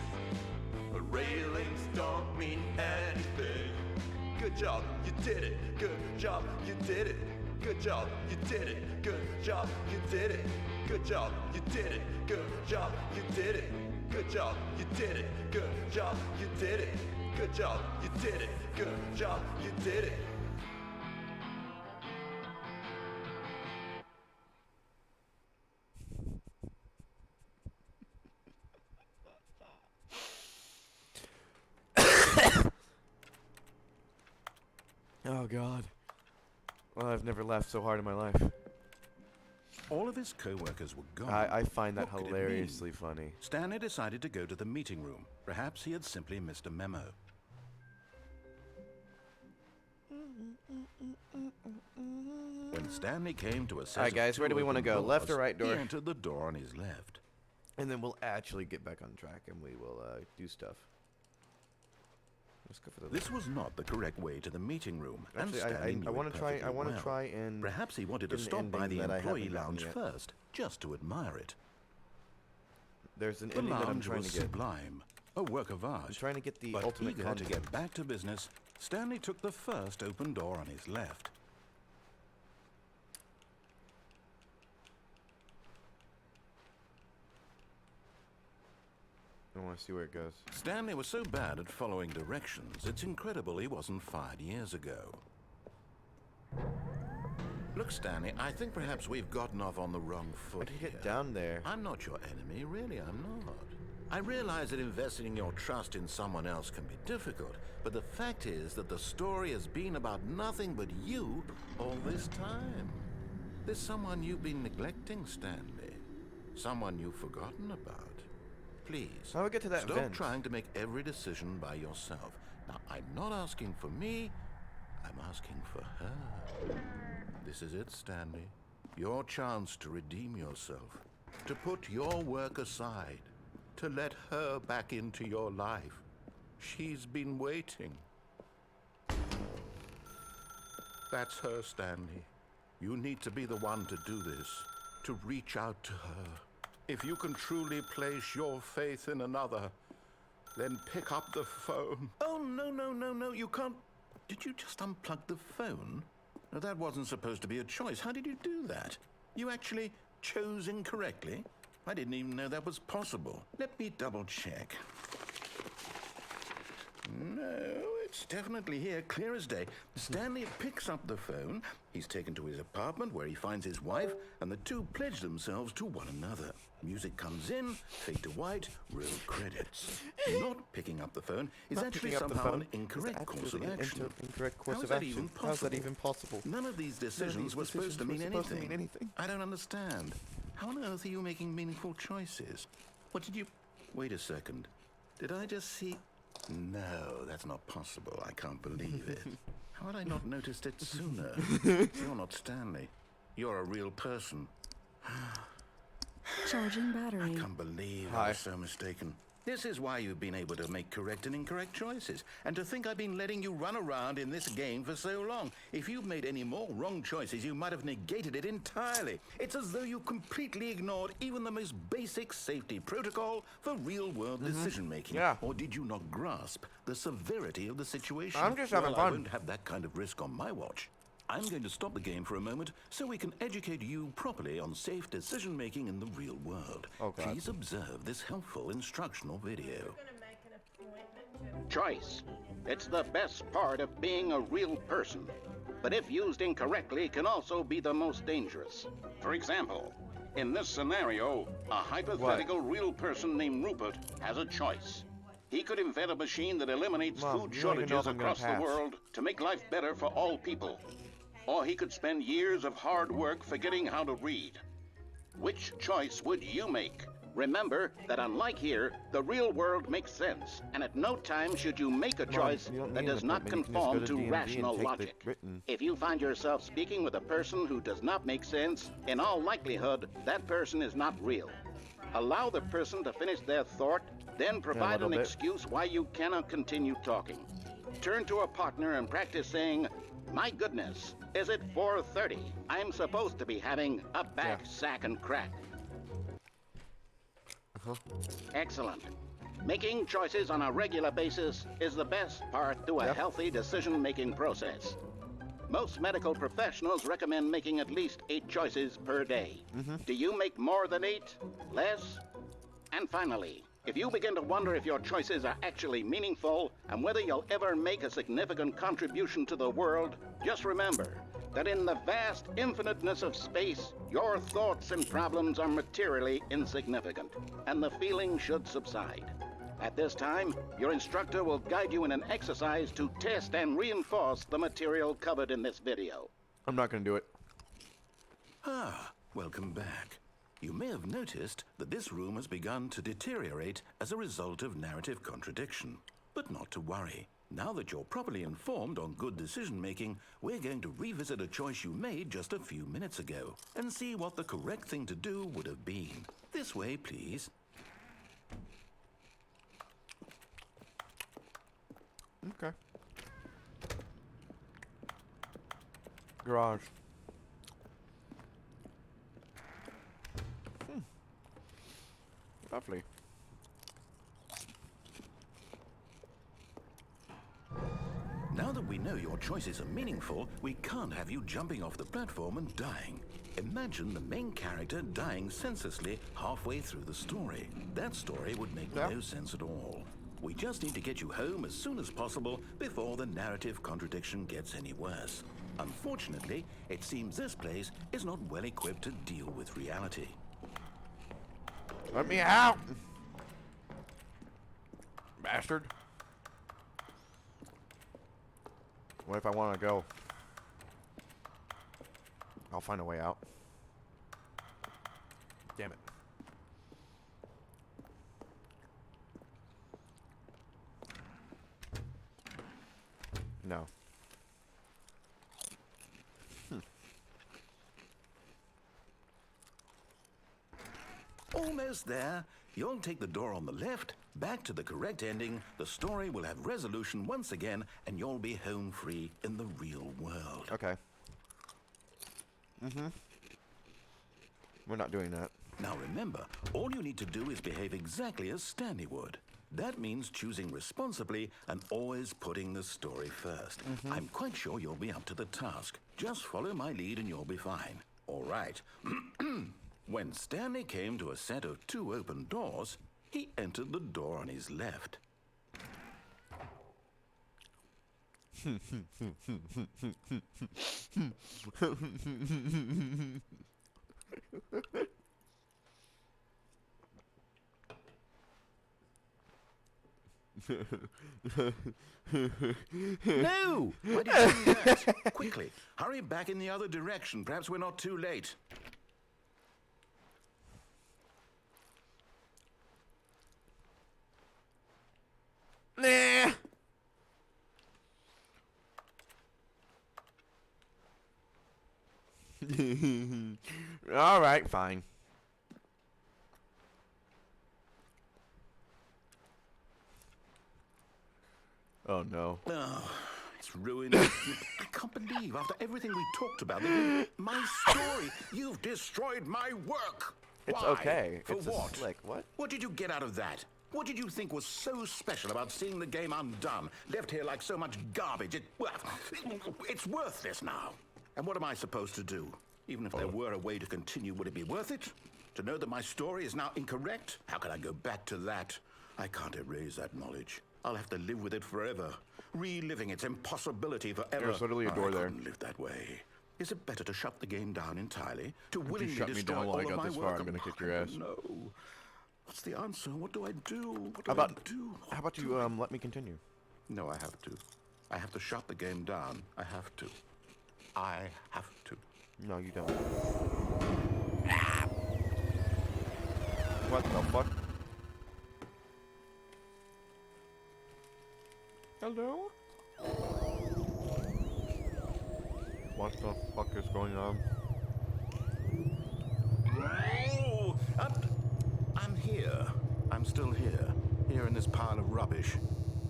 But railings don't mean anything. Good job, you did it. Good job, you did it. Good job, you did it. Good job, you did it. Good job, you did it. Good job, you did it. Good job, you did it. Good job, you did it. Good job, you did it. Good job, you did it. oh god. Well, I've never laughed so hard in my life. All of his co-workers were gone. I find that What could it hilariously mean? funny. Stanley decided to go to the meeting room. Perhaps he had simply missed a memo. When Stanley came to a set Alright, guys, of where do we two want to open go? Left or doors, right door? He entered the door on his left. And then we'll actually get back on track and we will do stuff. Let's go for the This was not the correct way to the meeting room. Actually, and Stanley knew I it want to try. I perfectly want to well. try and. Perhaps he wanted to get an stop by ending the that I employee haven't gotten lounge yet. first, just to admire it. There's an The ending that I'm lounge trying was to get. sublime, a work of art. I'm trying to get the But ultimate eager content. to get back to business, Stanley took the first open door on his left. I want to see where it goes. Stanley was so bad at following directions, it's incredible he wasn't fired years ago. Look, Stanley, I think perhaps we've gotten off on the wrong How foot do you here. get down there? I'm not your enemy, really, I'm not. I realize that investing your trust in someone else can be difficult, but the fact is that the story has been about nothing but you all this time. There's someone you've been neglecting, Stanley. Someone you've forgotten about. Please, How do I get to that stop vent? trying to make every decision by yourself. Now, I'm not asking for me, I'm asking for her. This is it, Stanley. Your chance to redeem yourself, to put your work aside, to let her back into your life. She's been waiting. That's her, Stanley. You need to be the one to do this, to reach out to her. If you can truly place your faith in another, then pick up the phone. Oh, no, you can't. Did you just unplug the phone? No, that wasn't supposed to be a choice. How did you do that? You actually chose incorrectly? I didn't even know that was possible. Let me double check. No, it's definitely here, clear as day. Stanley picks up the phone. He's taken to his apartment where he finds his wife, and the two pledge themselves to one another. Music comes in, fade to white, roll credits. Not picking up the phone is Not actually picking up the somehow phone an incorrect is course of absolutely an action. incorrect course How of is that action. even How's that possible? even possible? None of these decisions were supposed to mean anything. I don't understand. How on earth are you making meaningful choices? What did you... Wait a second. Did I just see... No, that's not possible. I can't believe it. How had I not noticed it sooner? You're not Stanley. You're a real person. Charging I battery. can't believe I Hi. was so mistaken. This is why you've been able to make correct and incorrect choices. And to think I've been letting you run around in this game for so long. If you'd made any more wrong choices, you might have negated it entirely. It's as though you completely ignored even the most basic safety protocol for real-world decision-making. Yeah. Or did you not grasp the severity of the situation? I'm just having Well, I fun. won't have that kind of risk on my watch. I'm going to stop the game for a moment so we can educate you properly on safe decision-making in the real world. Oh, God. Please observe this helpful instructional video. Choice. It's the best part of being a real person. But if used incorrectly, can also be the most dangerous. For example, in this scenario, a hypothetical real person named Rupert has a choice. He could invent a machine that eliminates Mom, food you don't even know shortages if I'm gonna across the pass. world to make life better for all people. Or he could spend years of hard work forgetting how to read. Which choice would you make? Remember that unlike here, the real world makes sense, and at no time should you make a choice you don't that need an does not appointment. You can just conform go to to DMV and rational take the logic. written. If you find yourself speaking with a person who does not make sense, in all likelihood, that person is not real. Allow the person to finish their thought, then provide little an bit. excuse why you cannot continue talking. Turn to a partner and practice saying, "My goodness, is it 4:30? I'm supposed to be having a back, Yeah. sack, and crack." Uh-huh. Excellent. Making choices on a regular basis is the best part to a Yep. healthy decision-making process. Most medical professionals recommend making at least 8 choices per day. Do you make more than 8? Less? And finally, if you begin to wonder if your choices are actually meaningful and whether you'll ever make a significant contribution to the world, just remember that in the vast infiniteness of space, your thoughts and problems are materially insignificant, and the feeling should subside. At this time, your instructor will guide you in an exercise to test and reinforce the material covered in this video. I'm not gonna do it. Ah, welcome back. You may have noticed that this room has begun to deteriorate as a result of narrative contradiction. But not to worry. Now that you're properly informed on good decision-making, we're going to revisit a choice you made just a few minutes ago and see what the correct thing to do would have been. This way, please. Okay. Garage. Lovely. Now that we know your choices are meaningful, we can't have you jumping off the platform and dying. Imagine the main character dying senselessly halfway through the story. That story would make no sense at all. We just need to get you home as soon as possible before the narrative contradiction gets any worse. Unfortunately, it seems this place is not well equipped to deal with reality. Let me out! Bastard. What if I want to go? I'll find a way out. Damn it. No. Almost there. You'll take the door on the left, back to the correct ending, the story will have resolution once again, and you'll be home free in the real world. Okay. We're not doing that. Now remember, all you need to do is behave exactly as Stanley would. That means choosing responsibly and always putting the story first. I'm quite sure you'll be up to the task. Just follow my lead and you'll be fine. All right. When Stanley came to a set of 2 open doors, he entered the door on his left. No! Why did you do that? Quickly, hurry back in the other direction. Perhaps we're not too late. Nah. All right, fine. Oh no. Oh, it's ruined. I can't believe after everything we talked about, my story, you've destroyed my work. It's Why? okay. For it's what? Like what? What did you get out of that? What did you think was so special about seeing the game undone, left here like so much garbage? It's worthless now. And what am I supposed to do? Even if there were a way to continue, would it be worth it? To know that my story is now incorrect? How can I go back to that? I can't erase that knowledge. I'll have to live with it forever, reliving its impossibility forever. There's literally a door there. I couldn't live that way. Is it better to shut the game down entirely? To If willingly you shut me destroy down while all I of got my this work? far, I'm gonna kick your ass. No. What's the answer? What do I do? What do How about I do? how about you let me continue? No, I have to. I have to shut the game down. I have to. I have to. No, you don't. What the fuck? Hello? What the fuck is going on? Oh, I'm here. I'm still here. Here in this pile of rubbish.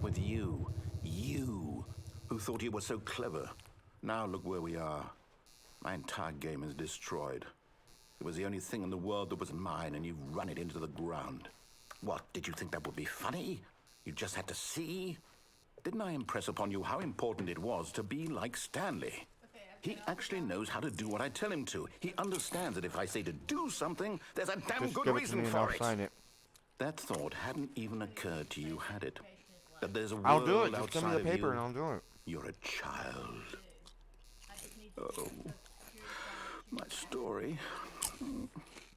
With you. You. Who thought you were so clever. Now look where we are. My entire game is destroyed. It was the only thing in the world that was mine, and you've run it into the ground. What, did you think that would be funny? You just had to see? Didn't I impress upon you how important it was to be like Stanley? He actually knows how to do what I tell him to. He understands that if I say to do something, there's a damn Just good give it to reason me and for I'll it. sign it. That thought hadn't even occurred to you, had it? That there's a world I'll do it. Just outside give me the of paper you. and I'll do it. You're a child. Oh, my story.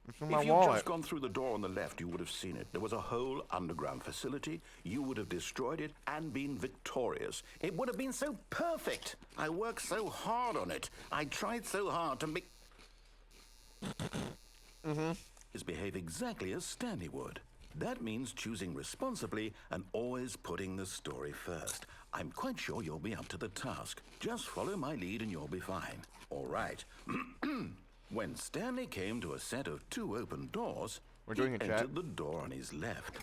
It's in my If you'd wallet. just gone through the door on the left, you would have seen it. There was a whole underground facility. You would have destroyed it and been victorious. It would have been so perfect. I worked so hard on it. I tried so hard to make... is behave exactly as Stanley would. That means choosing responsibly and always putting the story first. I'm quite sure you'll be up to the task. Just follow my lead and you'll be fine. All right. When Stanley came to a set of 2 open doors, he entered the door on his left.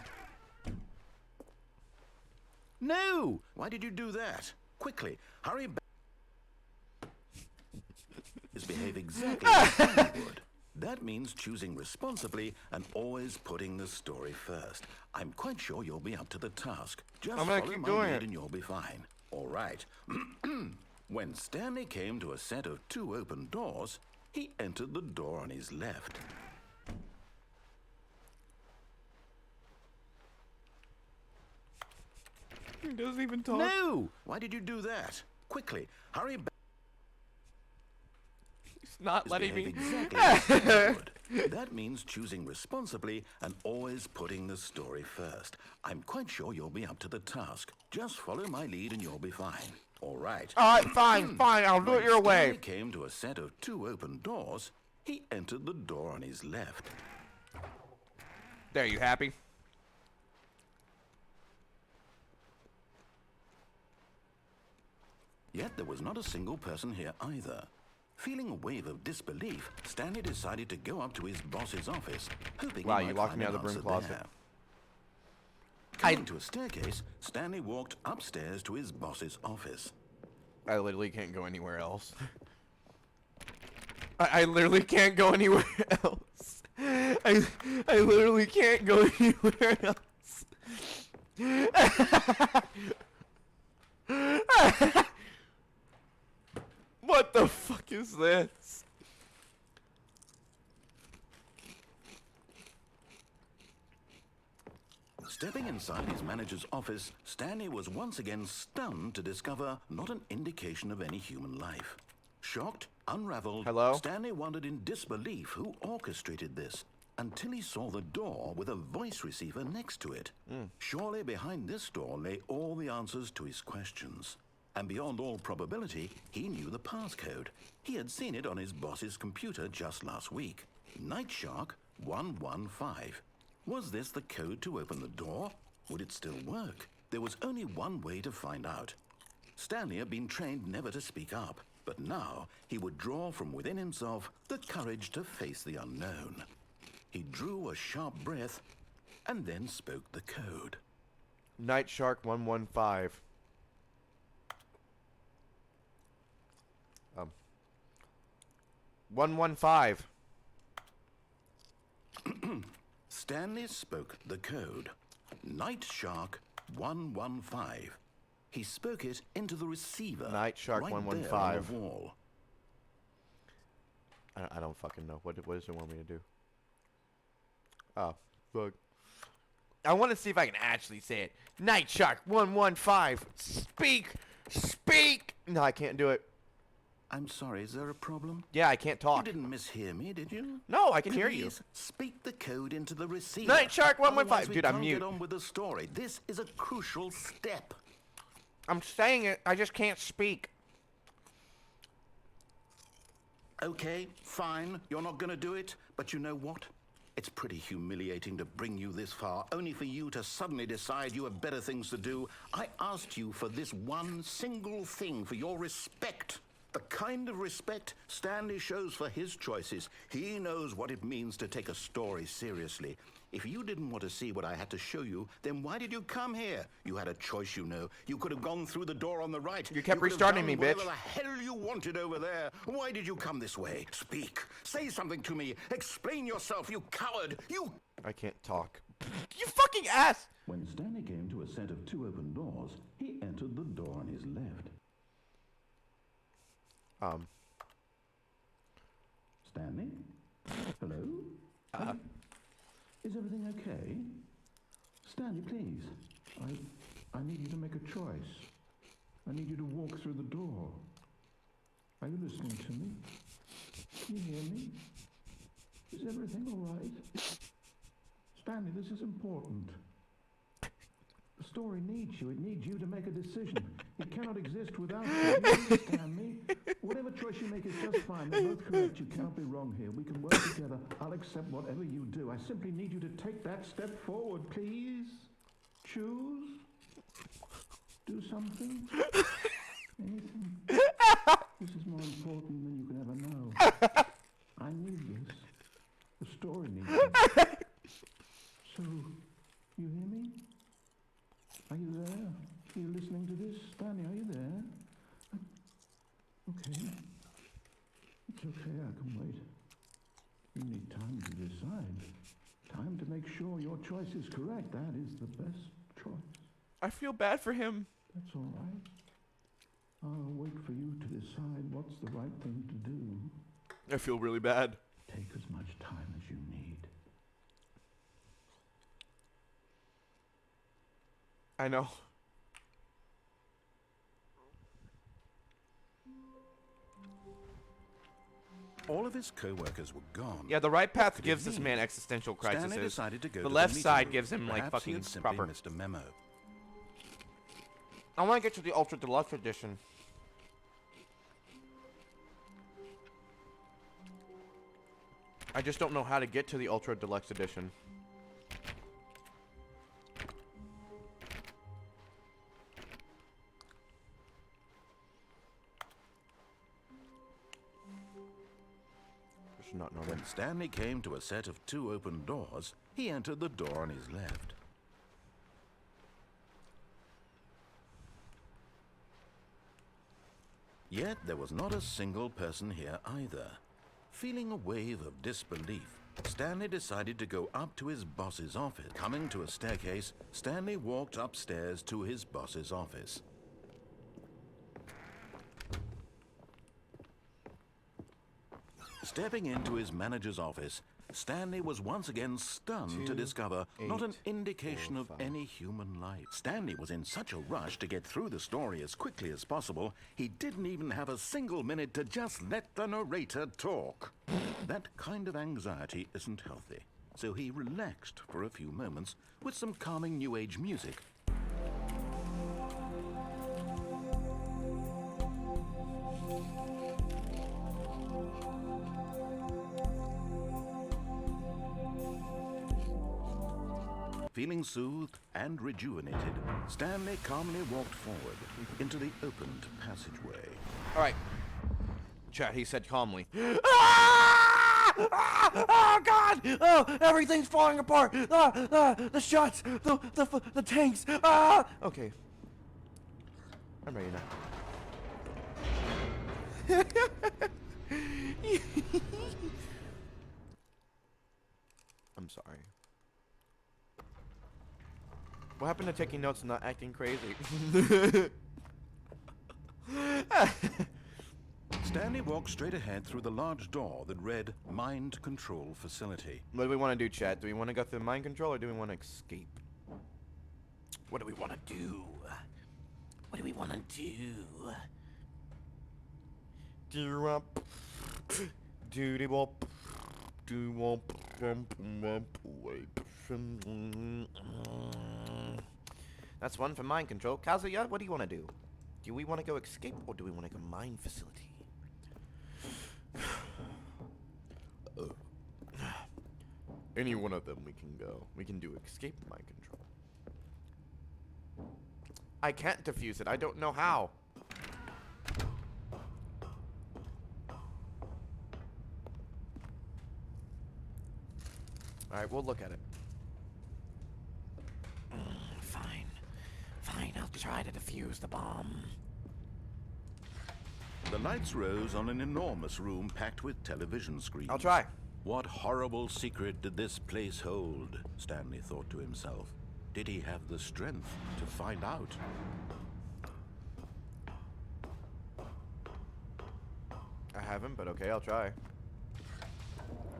No! Why did you do that? Quickly, hurry back. Behave exactly as Stanley would. That means choosing responsibly and always putting the story first. I'm quite sure you'll be up to the task. Just follow my lead and you'll be fine. All right. When Stanley came to a set of 2 open doors, he entered the door on his left. He doesn't even talk. No! Why did you do that? Quickly, hurry back. He's not letting me. Exactly as Stanley would. That means choosing responsibly and always putting the story first. I'm quite sure you'll be up to the task. Just follow my lead and you'll be fine. All right. All right, fine, I'll do it your way. When Stanley came to a set of 2 open doors, he entered the door on his left. There, you happy? Yet there was not a single person here either. Feeling a wave of disbelief, Stanley decided to go up to his boss's office, hoping he might find an answer there. Coming to a staircase, Stanley walked upstairs to his boss's office. I literally can't go anywhere else. I literally can't go anywhere else. I literally can't go anywhere else. What the fuck is this? Stepping inside his manager's office, Stanley was once again stunned to discover not an indication of any human life. Shocked, unraveled, Stanley wondered in disbelief who orchestrated this, until he saw the door with a voice receiver next to it. Surely behind this door lay all the answers to his questions. And beyond all probability, he knew the passcode. He had seen it on his boss's computer just last week. Night Shark 115. Was this the code to open the door? Would it still work? There was only one way to find out. Stanley had been trained never to speak up, but now he would draw from within himself the courage to face the unknown. He drew a sharp breath and then spoke the code. Night Shark 115. 115. Stanley spoke the code. Night Shark 115. He spoke it into the receiver. Night Shark right 115. there on the wall. I don't fucking know. What does it want me to do? Oh, fuck. I want to see if I can actually say it. Night Shark 115. Speak! Speak! No, I can't do it. I'm sorry, is there a problem? Yeah, I can't talk. You didn't mishear me, did you? No, I can hear you. Please speak the code into the receiver. Night Shark 115. Dude, I'm can't mute. Get on with the story. This is a crucial step. I'm saying it. I just can't speak. Okay, fine. You're not going to do it. But you know what? It's pretty humiliating to bring you this far, only for you to suddenly decide you have better things to do. I asked you for this one single thing, for your respect. The kind of respect Stanley shows for his choices. He knows what it means to take a story seriously. If you didn't want to see what I had to show you, then why did you come here? You had a choice, you know. You could have gone through the door on the right. You kept restarting me, bitch. Whatever the hell you wanted over there. Why did you come this way? Speak. Say something to me. Explain yourself, you coward. You... I can't talk. You fucking ass! When Stanley came to a set of 2 open doors, he entered the door on his left. Stanley? Hello? Is everything okay? Stanley, please. I need you to make a choice. I need you to walk through the door. Are you listening to me? Can you hear me? Is everything all right? Stanley, this is important. The story needs you. It needs you to make a decision. It cannot exist without you. Do you understand me? Whatever choice you make is just fine. They're both correct. You cannot be wrong here. We can work together. I'll accept whatever you do. I simply need you to take that step forward, please. Choose. Do something. Anything. This is more important than you can ever know. I need this. The story needs it. So, you hear me? Are you there? Are you listening to this? Stanley, are you there? Okay. It's okay, I can wait. You need time to decide. Time to make sure your choice is correct. That is the best choice. I feel bad for him. That's all right. I'll wait for you to decide what's the right thing to do. I feel really bad. Take as much time as you need. I know. All of his co-workers were gone. Yeah, the right path could it gives this mean? man existential Stanley crises. decided to go The to left meeting side room. gives him like Perhaps he fucking had simply proper. missed a memo. I want to get to the ultra deluxe edition. I just don't know how to get to the ultra deluxe edition. It's not normal. When Stanley came to a set of 2 open doors, he entered the door on his left. Yet there was not a single person here either. Feeling a wave of disbelief, Stanley decided to go up to his boss's office. Coming to a staircase, Stanley walked upstairs to his boss's office. Stepping into his manager's office, Stanley was once again stunned to discover not an indication of any human life. Stanley was in such a rush to get through the story as quickly as possible, he didn't even have a single minute to just let the narrator talk. That kind of anxiety isn't healthy, so he relaxed for a few moments with some calming New Age music. Feeling soothed and rejuvenated, Stanley calmly walked forward into the opened passageway. All right. Chat, he said calmly. Ah! Ah! Oh, God! Oh, everything's falling apart! The shots! The tanks! Ah! Okay. I'm ready now. I'm sorry. What happened to taking notes and not acting crazy? Stanley walked straight ahead through the large door that read Mind Control Facility. What do we want to do, chat? Do we want to go through mind control or do we want to escape? What do we want to do? What do we want to do? Do-wop. Do-de-wop. Do-wop. That's one for mind control. Kazuya, what do you want to do? Do we want to go escape or do we want to go mind facility? Any one of them we can go. We can do escape mind control. I can't defuse it. I don't know how. Alright, we'll look at it. Fine. Fine, I'll try to defuse the bomb. The lights rose on an enormous room packed with television screens. I'll try. What horrible secret did this place hold? Stanley thought to himself. Did he have the strength to find out? I haven't, but okay, I'll try.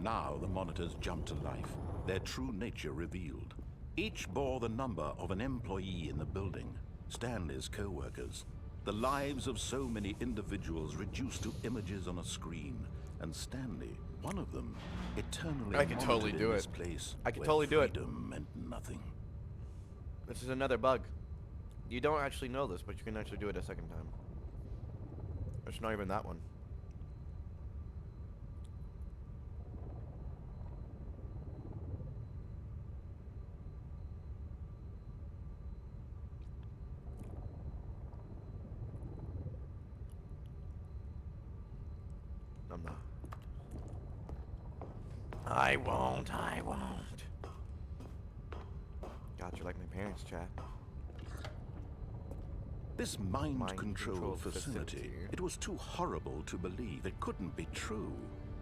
Now the monitors jumped to life, their true nature revealed. Each bore the number of an employee in the building, Stanley's co-workers. The lives of so many individuals reduced to images on a screen, and Stanley, one of them, eternally I can totally monitored do in this it. place I can where totally do it. freedom meant nothing. This is another bug. You don't actually know this, but you can actually do it a second time. It's not even that one. I'm not. I won't. God, you're like my parents, chat. This mind control control facility, it was too horrible to believe. It couldn't be true.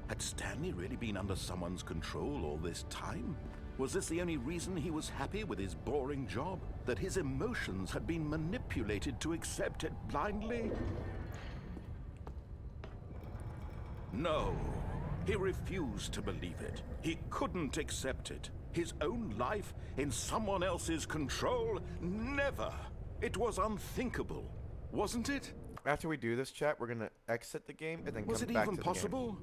Had Stanley really been under someone's control all this time? Was this the only reason he was happy with his boring job? That his emotions had been manipulated to accept it blindly? No. He refused to believe it. He couldn't accept it. His own life in someone else's control? Never! It was unthinkable, wasn't it? After we do this, chat, we're gonna exit the game and then Was come it back even to the possible?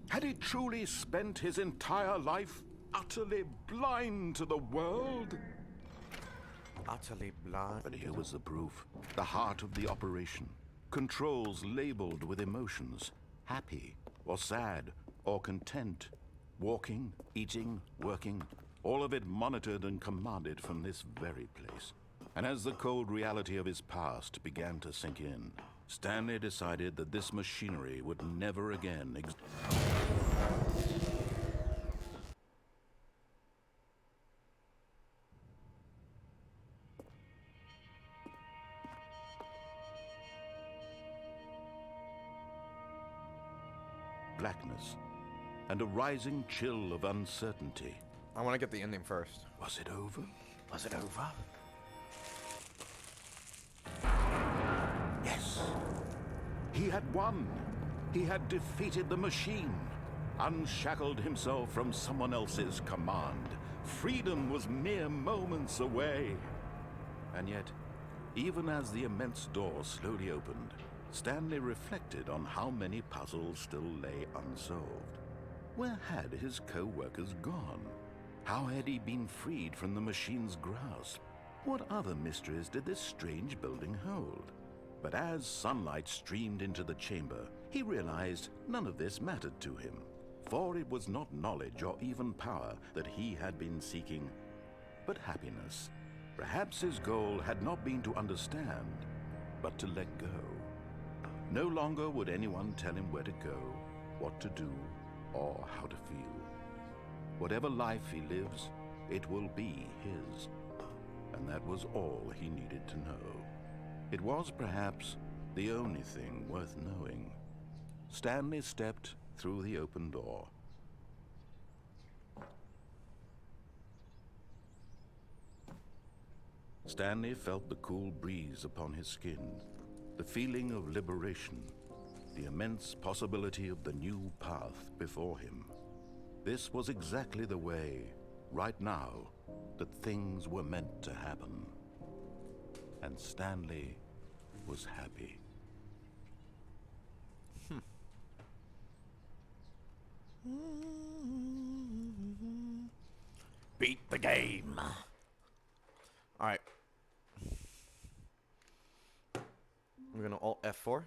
Had he truly spent his entire life utterly blind to the world? game. Utterly blind. But here was the proof. The heart of the operation. Controls labeled with emotions. Happy, or sad, or content. Walking, eating, working. All of it monitored and commanded from this very place. And as the cold reality of his past began to sink in, Stanley decided that this machinery would never again blackness and a rising chill of uncertainty. I want to get the ending first. Was it over? Was it over? Yes. He had won. He had defeated the machine, unshackled himself from someone else's command. Freedom was mere moments away. And yet, even as the immense door slowly opened, Stanley reflected on how many puzzles still lay unsolved. Where had his co-workers gone? How had he been freed from the machine's grasp? What other mysteries did this strange building hold? But as sunlight streamed into the chamber, he realized none of this mattered to him, for it was not knowledge or even power that he had been seeking, but happiness. Perhaps his goal had not been to understand, but to let go. No longer would anyone tell him where to go, what to do, or how to feel. Whatever life he lives, it will be his. And that was all he needed to know. It was perhaps the only thing worth knowing. Stanley stepped through the open door. Stanley felt the cool breeze upon his skin, the feeling of liberation, the immense possibility of the new path before him. This was exactly the way, right now, that things were meant to happen. And Stanley was happy. Beat the game. Alright. We're gonna Alt F4.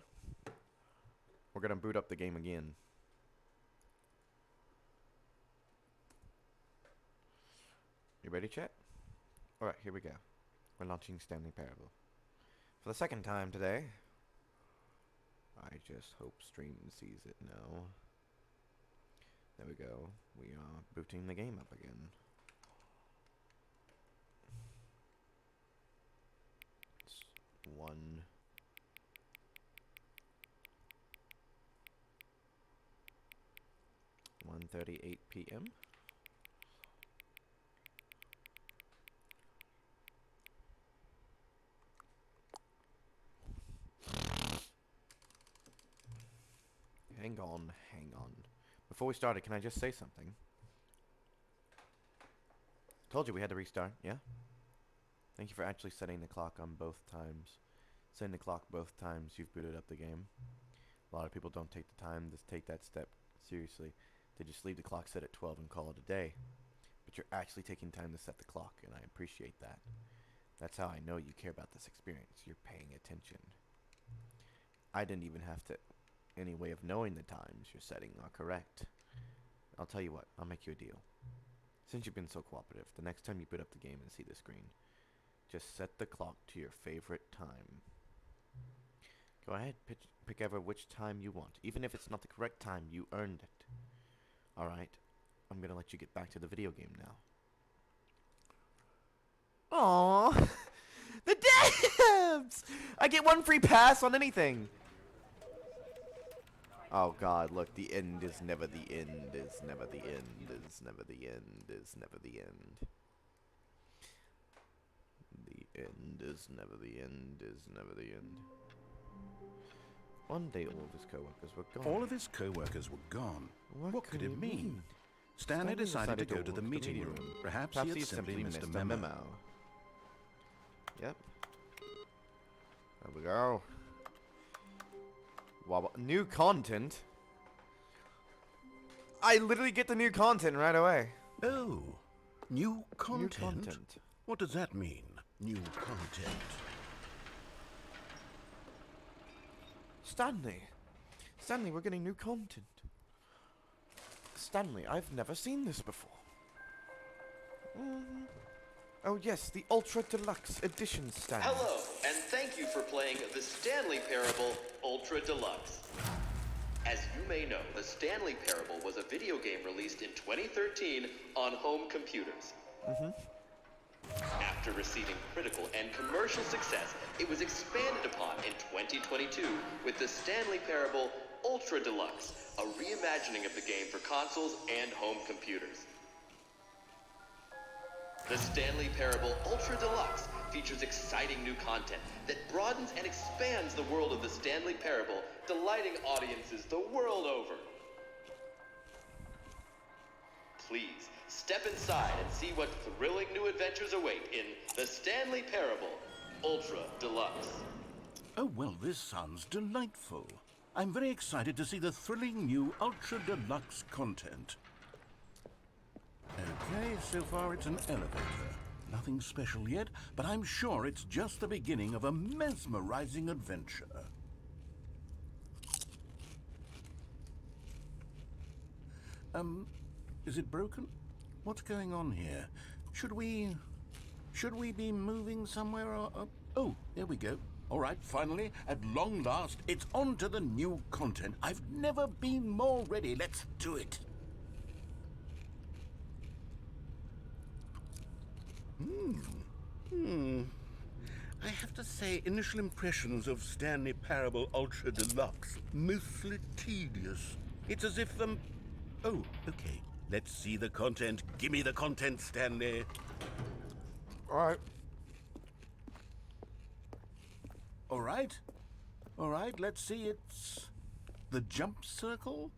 We're gonna boot up the game again. You ready, chat? Alright, here we go. We're launching Stanley Parable. For the second time today. I just hope stream sees it now. There we go. We are booting the game up again. It's 1:38 p.m. Hang on. Before we started, can I just say something? Told you we had to restart, yeah? Thank you for actually setting the clock on both times. Setting the clock both times you've booted up the game. A lot of people don't take the time to take that step seriously. They just leave the clock set at 12 and call it a day. But you're actually taking time to set the clock, and I appreciate that. That's how I know you care about this experience. You're paying attention. I didn't even have to any way of knowing the times you're setting are correct. I'll tell you what, I'll make you a deal. Since you've been so cooperative, the next time you boot up the game and see the screen, just set the clock to your favorite time. Go ahead, pick ever which time you want. Even if it's not the correct time, you earned it. Alright, I'm gonna let you get back to the video game now. Aww, the devs! I get one free pass on anything. Oh god, look, the end is never the end, is never the end, is never the end, is never the end. The end is never the end, is never the end. One day all of his co-workers were gone. All of his co-workers were gone. What could it mean? Stanley Stanley decided to go to the walk meeting room. Perhaps he had simply missed a memo. Yep. There we go. Wow, new content? I literally get the new content right away. Oh, new content? New content. What does that mean, new content? Stanley. Stanley, we're getting new content. Stanley, I've never seen this before. Oh yes, the Ultra Deluxe Edition, Stanley. Hello, and thank you for playing the Stanley Parable Ultra Deluxe. As you may know, the Stanley Parable was a video game released in 2013 on home computers. After receiving critical and commercial success, it was expanded upon in 2022 with the Stanley Parable Ultra Deluxe, a reimagining of the game for consoles and home computers. The Stanley Parable Ultra Deluxe features exciting new content that broadens and expands the world of the Stanley Parable, delighting audiences the world over. Please, step inside and see what thrilling new adventures await in the Stanley Parable Ultra Deluxe. Oh, well, this sounds delightful. I'm very excited to see the thrilling new Ultra Deluxe content. Okay, so far it's an elevator. Nothing special yet, but I'm sure it's just the beginning of a mesmerizing adventure. Is it broken? What's going on here? Should we be moving somewhere or... Oh, there we go. All right, finally, at long last, it's on to the new content. I've never been more ready. Let's do it. I have to say, initial impressions of Stanley Parable Ultra Deluxe, mostly tedious. It's as if Oh, okay. Let's see the content. Give me the content, Stanley. Alright. All right, let's see. It's the jump circle.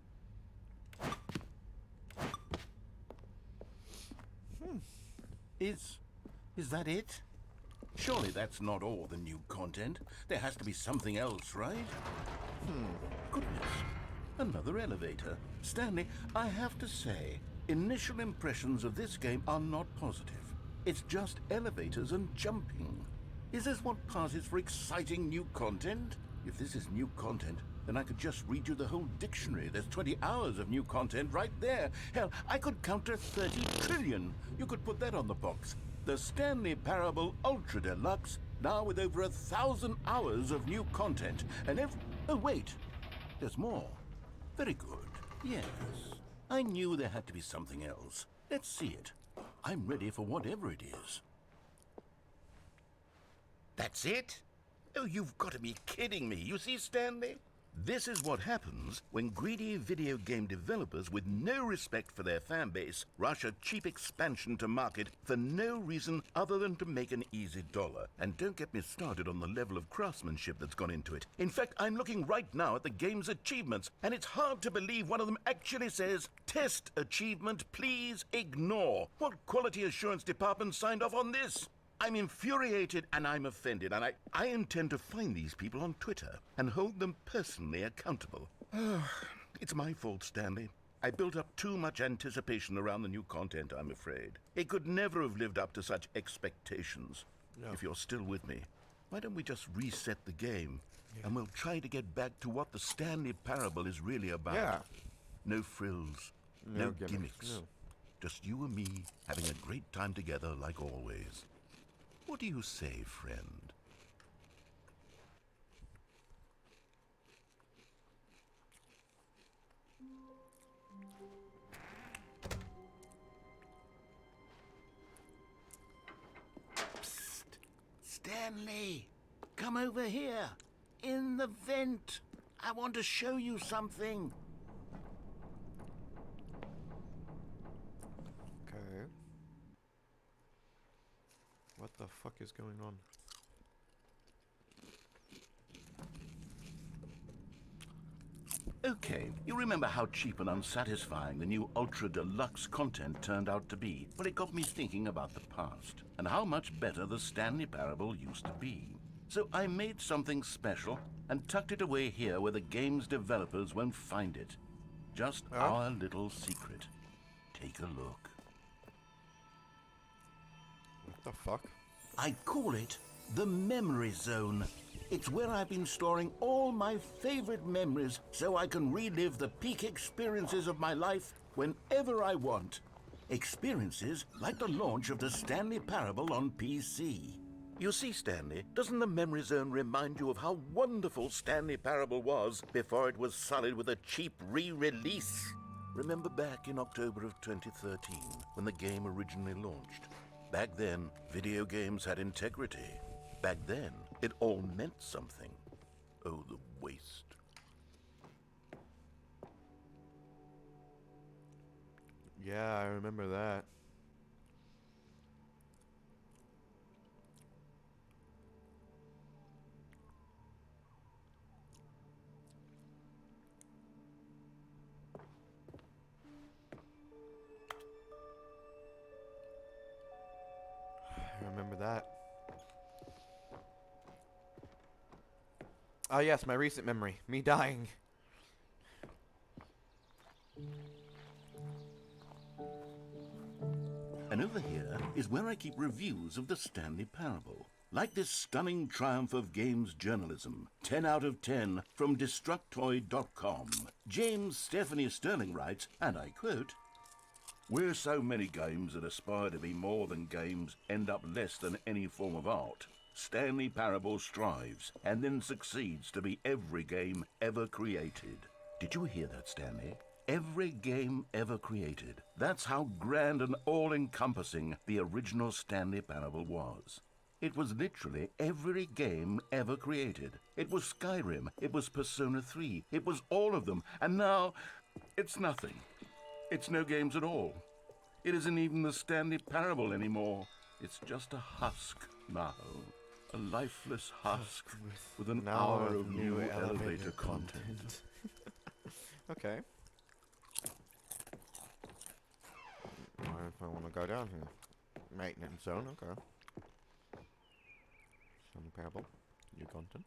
Is that it? Surely that's not all the new content. There has to be something else, right? Goodness. Another elevator. Stanley, I have to say, initial impressions of this game are not positive. It's just elevators and jumping. Is this what passes for exciting new content? If this is new content, then I could just read you the whole dictionary. There's 20 hours of new content right there. Hell, I could count to 30 trillion. You could put that on the box. The Stanley Parable Ultra Deluxe, now with over 1,000 hours of new content. And oh, wait. There's more. Very good. Yes. I knew there had to be something else. Let's see it. I'm ready for whatever it is. That's it? Oh, you've got to be kidding me. You see, Stanley? This is what happens when greedy video game developers with no respect for their fan base rush a cheap expansion to market for no reason other than to make an easy dollar. And don't get me started on the level of craftsmanship that's gone into it. In fact, I'm looking right now at the game's achievements, and it's hard to believe one of them actually says, "Test achievement, please ignore." What quality assurance department signed off on this? I'm infuriated and I'm offended, and I intend to find these people on Twitter and hold them personally accountable. It's my fault, Stanley. I built up too much anticipation around the new content, I'm afraid. It could never have lived up to such expectations. if you're still with me, why don't we just reset the game, and we'll try to get back to what the Stanley Parable is really about. Yeah. No frills, no gimmicks. No. Just you and me having a great time together like always. What do you say, friend? Psst. Stanley, come over here. In the vent. I want to show you something. Okay. What the fuck is going on? Okay, you remember how cheap and unsatisfying the new Ultra Deluxe content turned out to be? Well, it got me thinking about the past and how much better the Stanley Parable used to be. So I made something special and tucked it away here where the game's developers won't find it. Just our little secret. Take a look. What the fuck? I call it the Memory Zone. It's where I've been storing all my favorite memories so I can relive the peak experiences of my life whenever I want. Experiences like the launch of the Stanley Parable on PC. You see, Stanley, doesn't the Memory Zone remind you of how wonderful Stanley Parable was before it was sullied with a cheap re-release? Remember back in October of 2013 when the game originally launched? Back then, video games had integrity. Back then, it all meant something. Oh, the waste. Yeah, I remember that. I remember that. Oh yes, my recent memory. Me dying. And over here is where I keep reviews of the Stanley Parable. Like this stunning triumph of games journalism, 10 out of 10 from Destructoid.com. James Stephanie Sterling writes, and I quote, "Where so many games that aspire to be more than games end up less than any form of art, Stanley Parable strives and then succeeds to be every game ever created." Did you hear that, Stanley? Every game ever created. That's how grand and all-encompassing the original Stanley Parable was. It was literally every game ever created. It was Skyrim, it was Persona 3, it was all of them, and now it's nothing. It's no games at all. It isn't even the Stanley Parable anymore. It's just a husk now. A lifeless husk with an hour of new elevator content. Okay. If I want to go down here. Maintenance zone, okay. Stanley Parable. New content.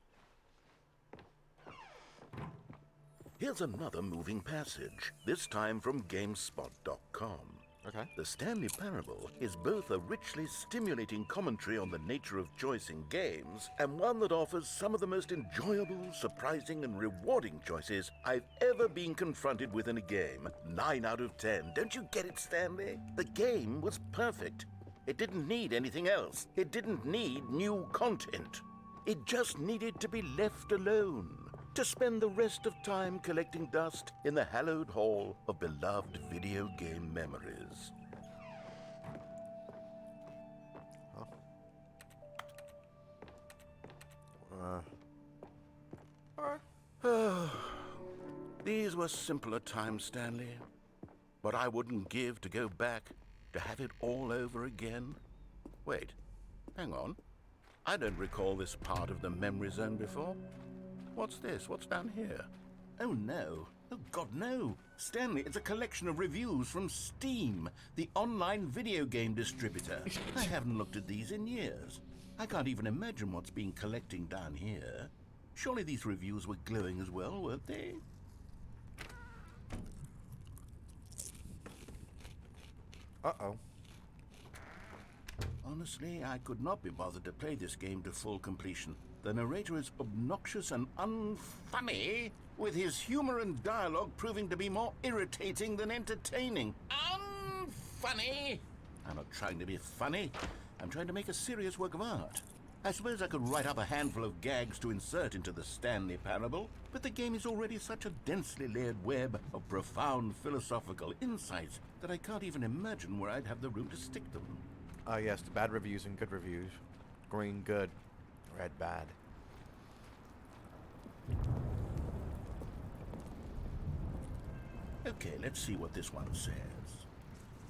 Here's another moving passage, this time from GameSpot.com. Okay. The Stanley Parable is both a richly stimulating commentary on the nature of choice in games and one that offers some of the most enjoyable, surprising, and rewarding choices I've ever been confronted with in a game. 9 out of 10. Don't you get it, Stanley? The game was perfect. It didn't need anything else. It didn't need new content. It just needed to be left alone, to spend the rest of time collecting dust in the hallowed hall of beloved video game memories. These were simpler times, Stanley. What I wouldn't give to go back, to have it all over again. Wait, hang on. I don't recall this part of the memory zone before. What's this? What's down here? Oh no. Oh God, no. Stanley, it's a collection of reviews from Steam, the online video game distributor. I haven't looked at these in years. I can't even imagine what's been collecting down here. Surely these reviews were glowing as well, weren't they? Uh-oh. Honestly, I could not be bothered to play this game to full completion. The narrator is obnoxious and unfunny, with his humor and dialogue proving to be more irritating than entertaining. Unfunny! I'm not trying to be funny. I'm trying to make a serious work of art. I suppose I could write up a handful of gags to insert into the Stanley Parable, but the game is already such a densely layered web of profound philosophical insights that I can't even imagine where I'd have the room to stick them. Yes, the bad reviews and good reviews. Green good, red bad. Okay, let's see what this one says.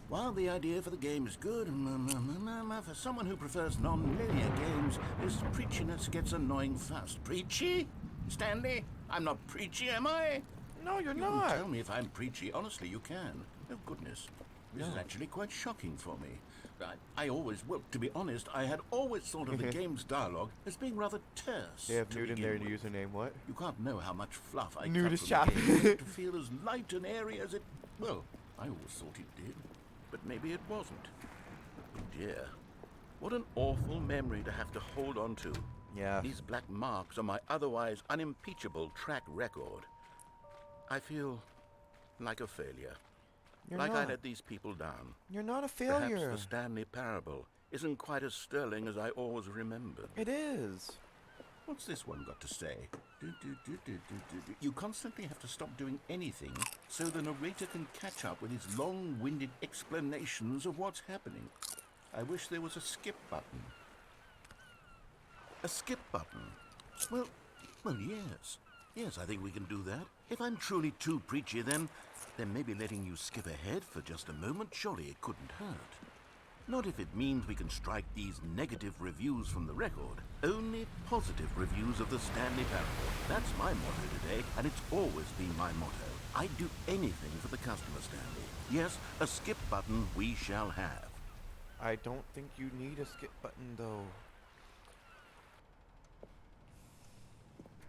While the idea for the game is good, for someone who prefers non-linear games, this preachiness gets annoying fast. Preachy? Stanley? I'm not preachy, am I? No, you're You not. can tell me if I'm preachy. Honestly, you can. Oh, goodness. This is actually quite shocking for me. I always, well, to be honest, I had always thought of the game's dialogue as being rather terse. They have to nude in begin their with. username, what? You can't know how much fluff I Nudist cut from the chat. game to feel as light and airy as it... Well, I always thought it did, but maybe it wasn't. Oh dear. What an awful memory to have to hold on to. Yeah. These black marks on my otherwise unimpeachable track record. I feel like a failure. You're like not. I let these people down. You're not a Perhaps failure. the Stanley Parable isn't quite as sterling as I always remembered. It is. What's this one got to say? You constantly have to stop doing anything so the narrator can catch up with his long-winded explanations of what's happening. I wish there was a skip button. A skip button? Well, yes. Yes, I think we can do that. If I'm truly too preachy, then maybe letting you skip ahead for just a moment, surely it couldn't hurt. Not if it means we can strike these negative reviews from the record. Only positive reviews of the Stanley Parable. That's my motto today, and it's always been my motto. I'd do anything for the customer, Stanley. Yes, a skip button we shall have. I don't think you need a skip button, though.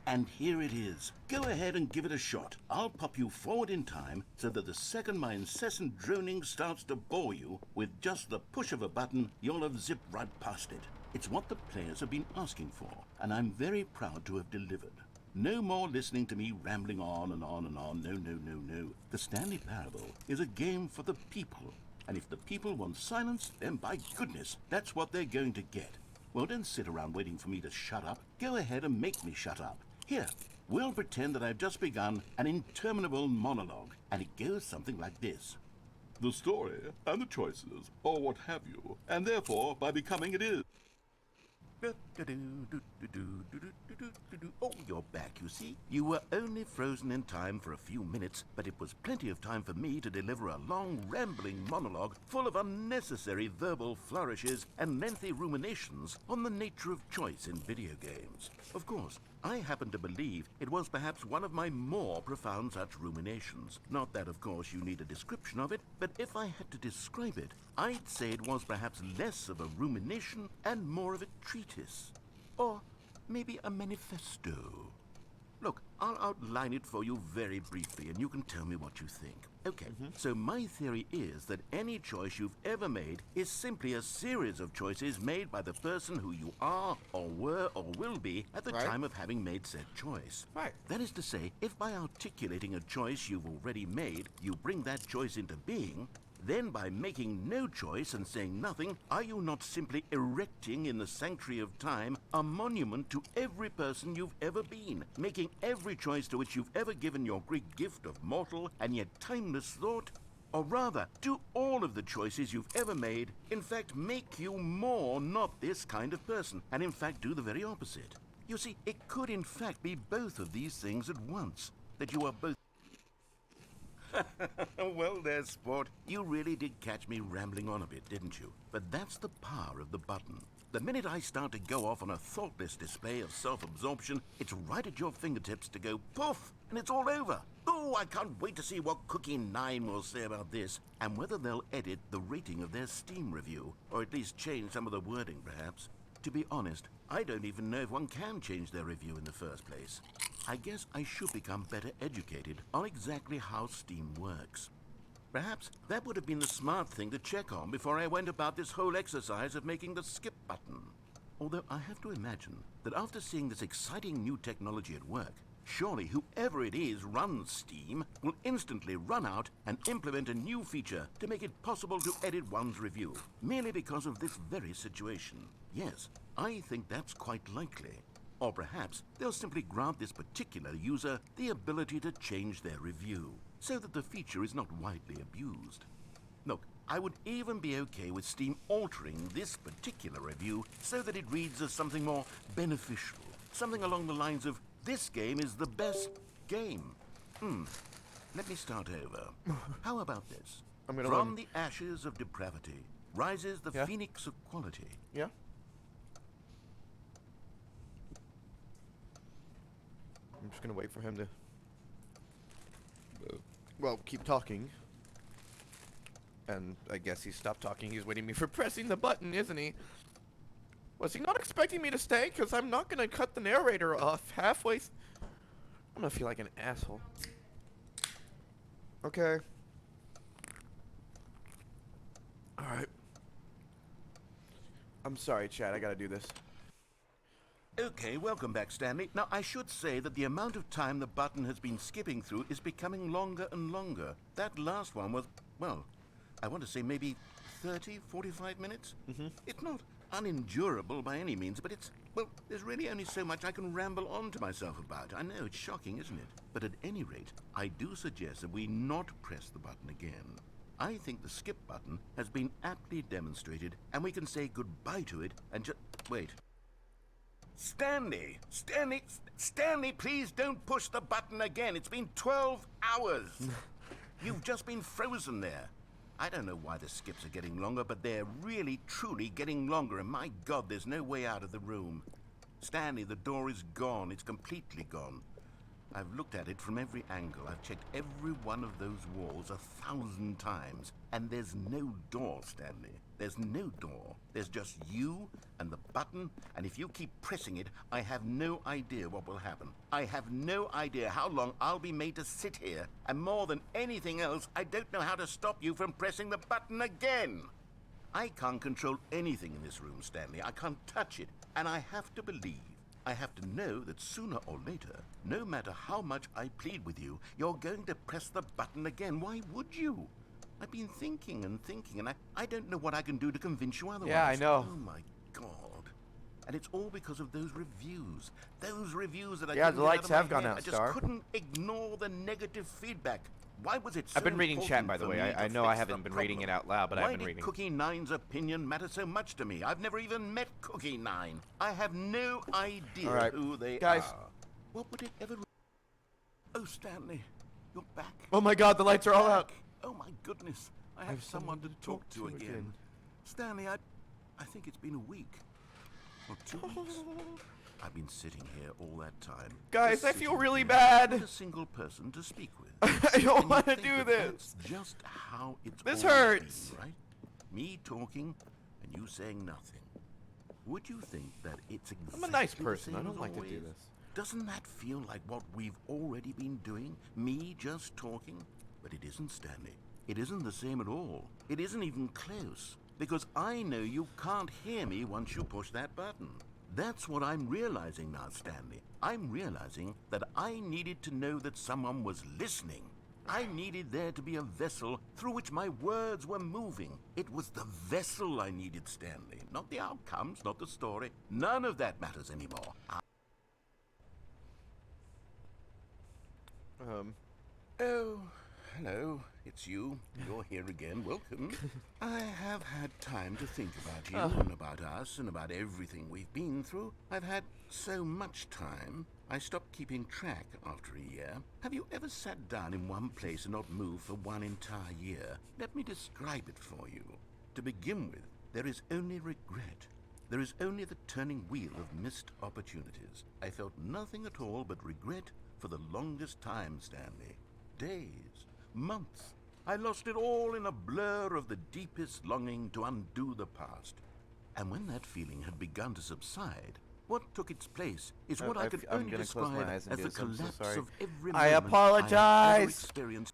And here it is. Go ahead and give it a shot. I'll pop you forward in time so that the second my incessant droning starts to bore you, with just the push of a button, you'll have zipped right past it. It's what the players have been asking for, and I'm very proud to have delivered. No more listening to me rambling on and on and on. No. The Stanley Parable is a game for the people, and if the people want silence, then by goodness, that's what they're going to get. Well, don't sit around waiting for me to shut up. Go ahead and make me shut up. Here, we'll pretend that I've just begun an interminable monologue, and it goes something like this. The story and the choices, or what have you, and therefore, by becoming it is. Oh, you're back, you see. You were only frozen in time for a few minutes, but it was plenty of time for me to deliver a long, rambling monologue full of unnecessary verbal flourishes and lengthy ruminations on the nature of choice in video games. Of course, I happen to believe it was perhaps one of my more profound such ruminations. Not that, of course, you need a description of it, but if I had to describe it, I'd say it was perhaps less of a rumination and more of a treatise. Or maybe a manifesto. Look, I'll outline it for you very briefly, and you can tell me what you think. Okay, so my theory is that any choice you've ever made is simply a series of choices made by the person who you are, or were, or will be at the time of having made said choice. Right. That is to say, if by articulating a choice you've already made, you bring that choice into being, then by making no choice and saying nothing, are you not simply erecting in the sanctuary of time a monument to every person you've ever been, making every choice to which you've ever given your great gift of mortal and yet timeless thought? Or rather, do all of the choices you've ever made, in fact, make you more not this kind of person, and in fact do the very opposite? You see, it could in fact be both of these things at once, that you are both... Well, there's sport. You really did catch me rambling on a bit, didn't you? But that's the power of the button. The minute I start to go off on a thoughtless display of self-absorption, it's right at your fingertips to go poof, and it's all over. Oh, I can't wait to see what Cookie 9 will say about this, and whether they'll edit the rating of their Steam review, or at least change some of the wording, perhaps. To be honest, I don't even know if one can change their review in the first place. I guess I should become better educated on exactly how Steam works. Perhaps that would have been the smart thing to check on before I went about this whole exercise of making the skip button. Although I have to imagine that after seeing this exciting new technology at work, surely whoever it is runs Steam will instantly run out and implement a new feature to make it possible to edit one's review, merely because of this very situation. Yes, I think that's quite likely. Or perhaps they'll simply grant this particular user the ability to change their review, so that the feature is not widely abused. Look, I would even be okay with Steam altering this particular review so that it reads as something more beneficial, something along the lines of, "This game is the best game." Let me start over. How about this? From the ashes of depravity rises the phoenix of quality. Yeah. I'm just gonna wait for him to, well, keep talking. And I guess he stopped talking. He's waiting me for pressing the button, isn't he? Was he not expecting me to stay? Because I'm not gonna cut the narrator off halfway. I'm gonna feel like an asshole. Okay. Alright. I'm sorry, Chad. I gotta do this. Okay, welcome back, Stanley. Now, I should say that the amount of time the button has been skipping through is becoming longer and longer. That last one was, well, I want to say maybe 30, 45 minutes? It's not unendurable by any means, but it's, well, there's really only so much I can ramble on to myself about. I know, it's shocking, isn't it? But at any rate, I do suggest that we not press the button again. I think the skip button has been aptly demonstrated, and we can say goodbye to it and just... Wait. Stanley, please don't push the button again. It's been 12 hours. You've just been frozen there. I don't know why the skips are getting longer, but they're really, truly getting longer, and my God, there's no way out of the room. Stanley, the door is gone. It's completely gone. I've looked at it from every angle. I've checked every one of those walls 1,000 times, and there's no door, Stanley. There's no door. There's just you and the button, and if you keep pressing it, I have no idea what will happen. I have no idea how long I'll be made to sit here, and more than anything else, I don't know how to stop you from pressing the button again. I can't control anything in this room, Stanley. I can't touch it, and I have to believe, I have to know that sooner or later, no matter how much I plead with you, you're going to press the button again. Why would you? I've been thinking and thinking, and I don't know what I can do to convince you otherwise. Yeah, I know. Oh, my God. And it's all because of those reviews. Those reviews that I Yeah, couldn't the get lights out of my have gone head. out, I just Star. couldn't ignore the negative feedback. Why was it so I've been reading chat, important by the for way. me I to know I fix haven't the been reading it problem? out loud, but I've been Why reading. did Cookie Nine's opinion matter so much to me? I've never even met Cookie Nine. I have no idea All right. who they Guys. are. What would it ever... Oh, Stanley, you're back. Oh my God, the lights are all out. Oh, my goodness. I have someone to talk to again. Stanley, I think it's been a week. Or 2 weeks. I've been sitting here all that time. Guys, just I feel sitting really here bad. With a single person to speak with. I don't And you want to think do that this. That's just how it's This always hurts. been, right? Me talking and you saying nothing. Would you think that it's exactly I'm a nice the person. same I don't as like to do always? this. Doesn't that feel like what we've already been doing? Me just talking? But it isn't, Stanley. It isn't the same at all. It isn't even close. Because I know you can't hear me once you push that button. That's what I'm realizing now, Stanley. I'm realizing that I needed to know that someone was listening. I needed there to be a vessel through which my words were moving. It was the vessel I needed, Stanley. Not the outcomes, not the story. None of that matters anymore. Oh, hello. It's you. You're here again. Welcome. I have had time to think about you and about us and about everything we've been through. I've had so much time, I stopped keeping track after a year. Have you ever sat down in one place and not moved for one entire year? Let me describe it for you. To begin with, there is only regret. There is only the turning wheel of missed opportunities. I felt nothing at all but regret for the longest time, Stanley. Days, months. I lost it all in a blur of the deepest longing to undo the past. And when that feeling had begun to subside, what took its place is what I could I'm only gonna close my describe eyes and as do the this. I'm so collapse sorry. of every I moment apologize. I have ever experienced.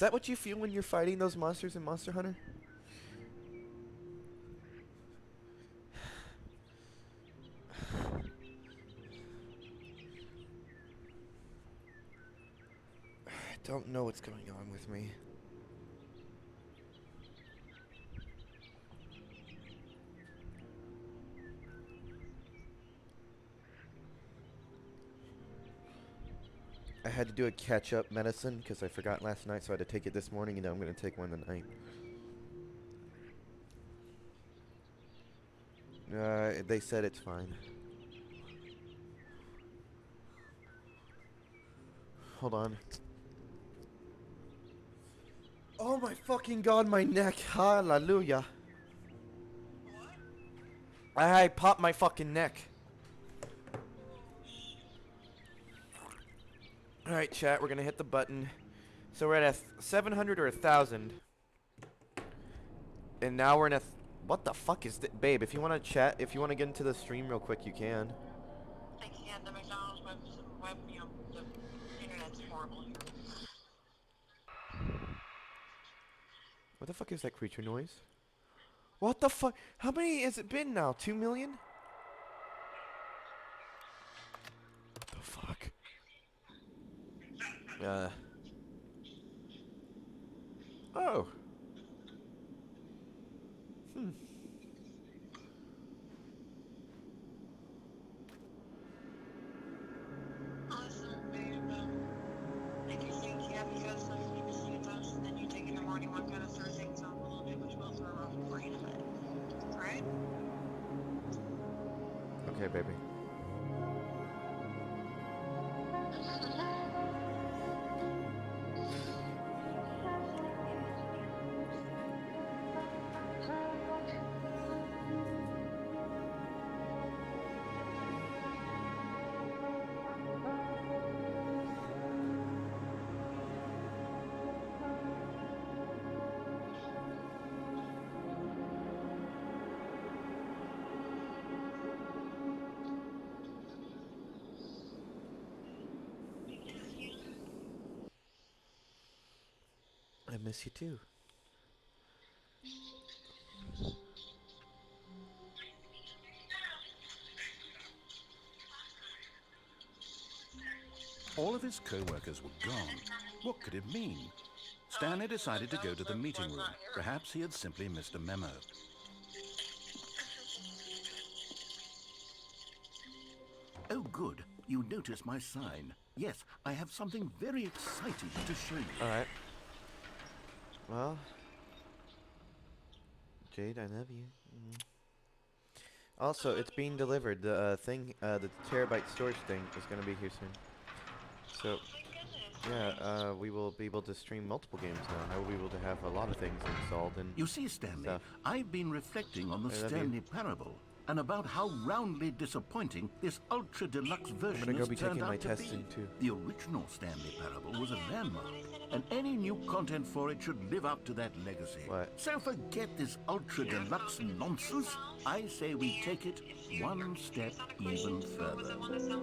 that what you feel when you're fighting those monsters in Monster Hunter? I don't know what's going on with me. I had to do a catch-up medicine because I forgot last night, so I had to take it this morning, and now I'm going to take one tonight. They said it's fine. Hold on. Oh my fucking god, my neck. Hallelujah. I popped my fucking neck. Alright, chat, we're gonna hit the button. So we're at a 700 or 1,000. And now we're in a... what the fuck is this? Babe, if you want to chat, if you want to get into the stream real quick, you can. I can't. The McDonald's the internet's horrible here. What the fuck is that creature noise? What the fuck? How many has it been now? 2 million? What the fuck? Oh. Listen, babe, I do think you have to go to sleep and see with us, and then you take in the morning walk kind of throw things off a little bit, which will throw off your brain a bit. Alright? Okay, baby. I miss you too. All of his co-workers were gone. What could it mean? Stanley decided to go to the meeting room. Perhaps he had simply missed a memo. Oh, good. You noticed my sign. Yes, I have something very exciting to show you. Alright. Well. Jade, I love you. Also, it's being delivered. The the terabyte storage thing is going to be here soon. So, yeah, we will be able to stream multiple games now. I will be able to have a lot of things installed and You see, Stanley, stuff. I've been reflecting on the I love Stanley parable and about how roundly disappointing this ultra deluxe version gonna go has be turned taking my out to testing, be. too. The original Stanley parable was a landmark, and any new content for it should live up to that legacy. What? So forget this ultra deluxe nonsense. I say we take it one step even further.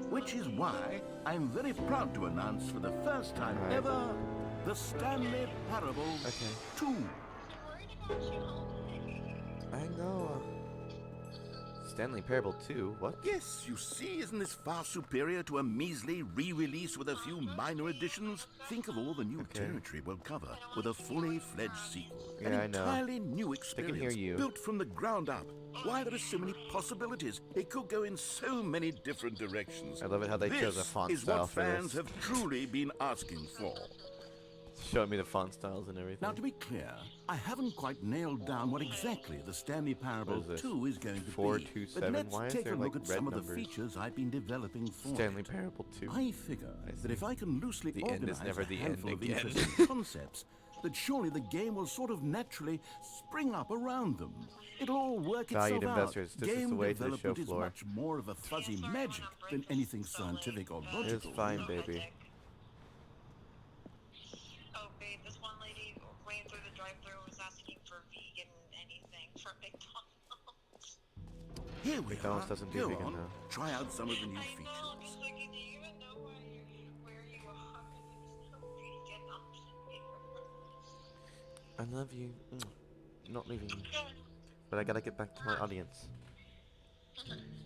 Which is why I'm very proud to announce for the first time Right. ever the Stanley Parable Okay. 2. I know. Stanley Parable 2? What? Yes, you see, isn't this far superior to a measly re-release with a few minor additions? Think of all the new territory we'll cover with a fully fledged sequel. Yeah, An I know. entirely new hear experience, you. built from the ground up. Why, there are so many possibilities. It could go in so many different directions. I love it how they chose a font This is style what for fans this. have truly been asking for. Showing me the font styles and everything. Now, to be clear, I haven't quite nailed down what exactly the Stanley Parable What is this? 2 is going to 427? be. But Why let's is take there, a look like, at red some of numbers? the features I've been developing for Stanley it. Parable 2. I figure that if I can loosely The end is organize never a the end handful of again. interesting concepts, that surely the game will sort of naturally spring up around them. It'll all work Valued itself investors, out. this is Game the way to the show development is floor. much more of a fuzzy magic than anything scientific or It is logical. fine, baby. Oh, babe, this one lady waiting through the drive-thru was asking for vegan anything from McDonald's. Here we McDonald's are. doesn't do Go vegan, on. though. Try out some of the new I features. know, I'm just like, do you even know where you are? There's no vegan option here. love you. Not leaving you. But I gotta get back to my audience.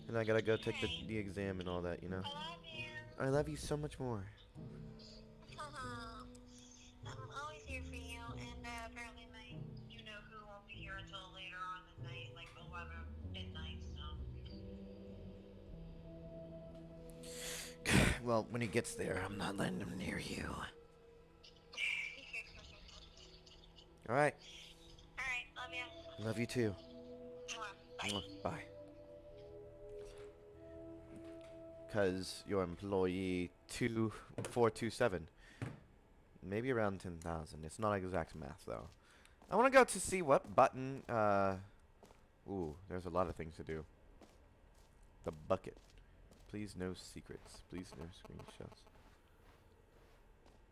And I gotta go take the exam and all that, you know? I love you. I love you so much more. I'm always here for you, and apparently my you-know-who won't be here until later on the night, like 11 midnight, so. Well, when he gets there, I'm not letting him near you. Alright. Alright, love you. Love you too. Bye. Bye. Because your employee 2427, maybe around 10,000. It's not exact math though. I want to go to see what button. Ooh, there's a lot of things to do. The bucket. Please no secrets. Please no screenshots.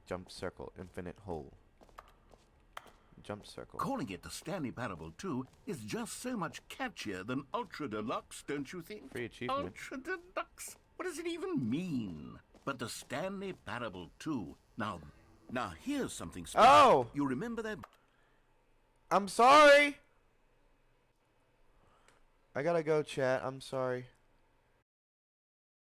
Jump circle. Infinite hole. Jump circle. Calling it the Stanley Parable 2 is just so much catchier than Ultra Deluxe, don't you think? Free achievement. Ultra Deluxe? What does it even mean? But the Stanley Parable 2. Now here's something special. Oh! You remember that? I'm sorry! I gotta go, chat. I'm sorry.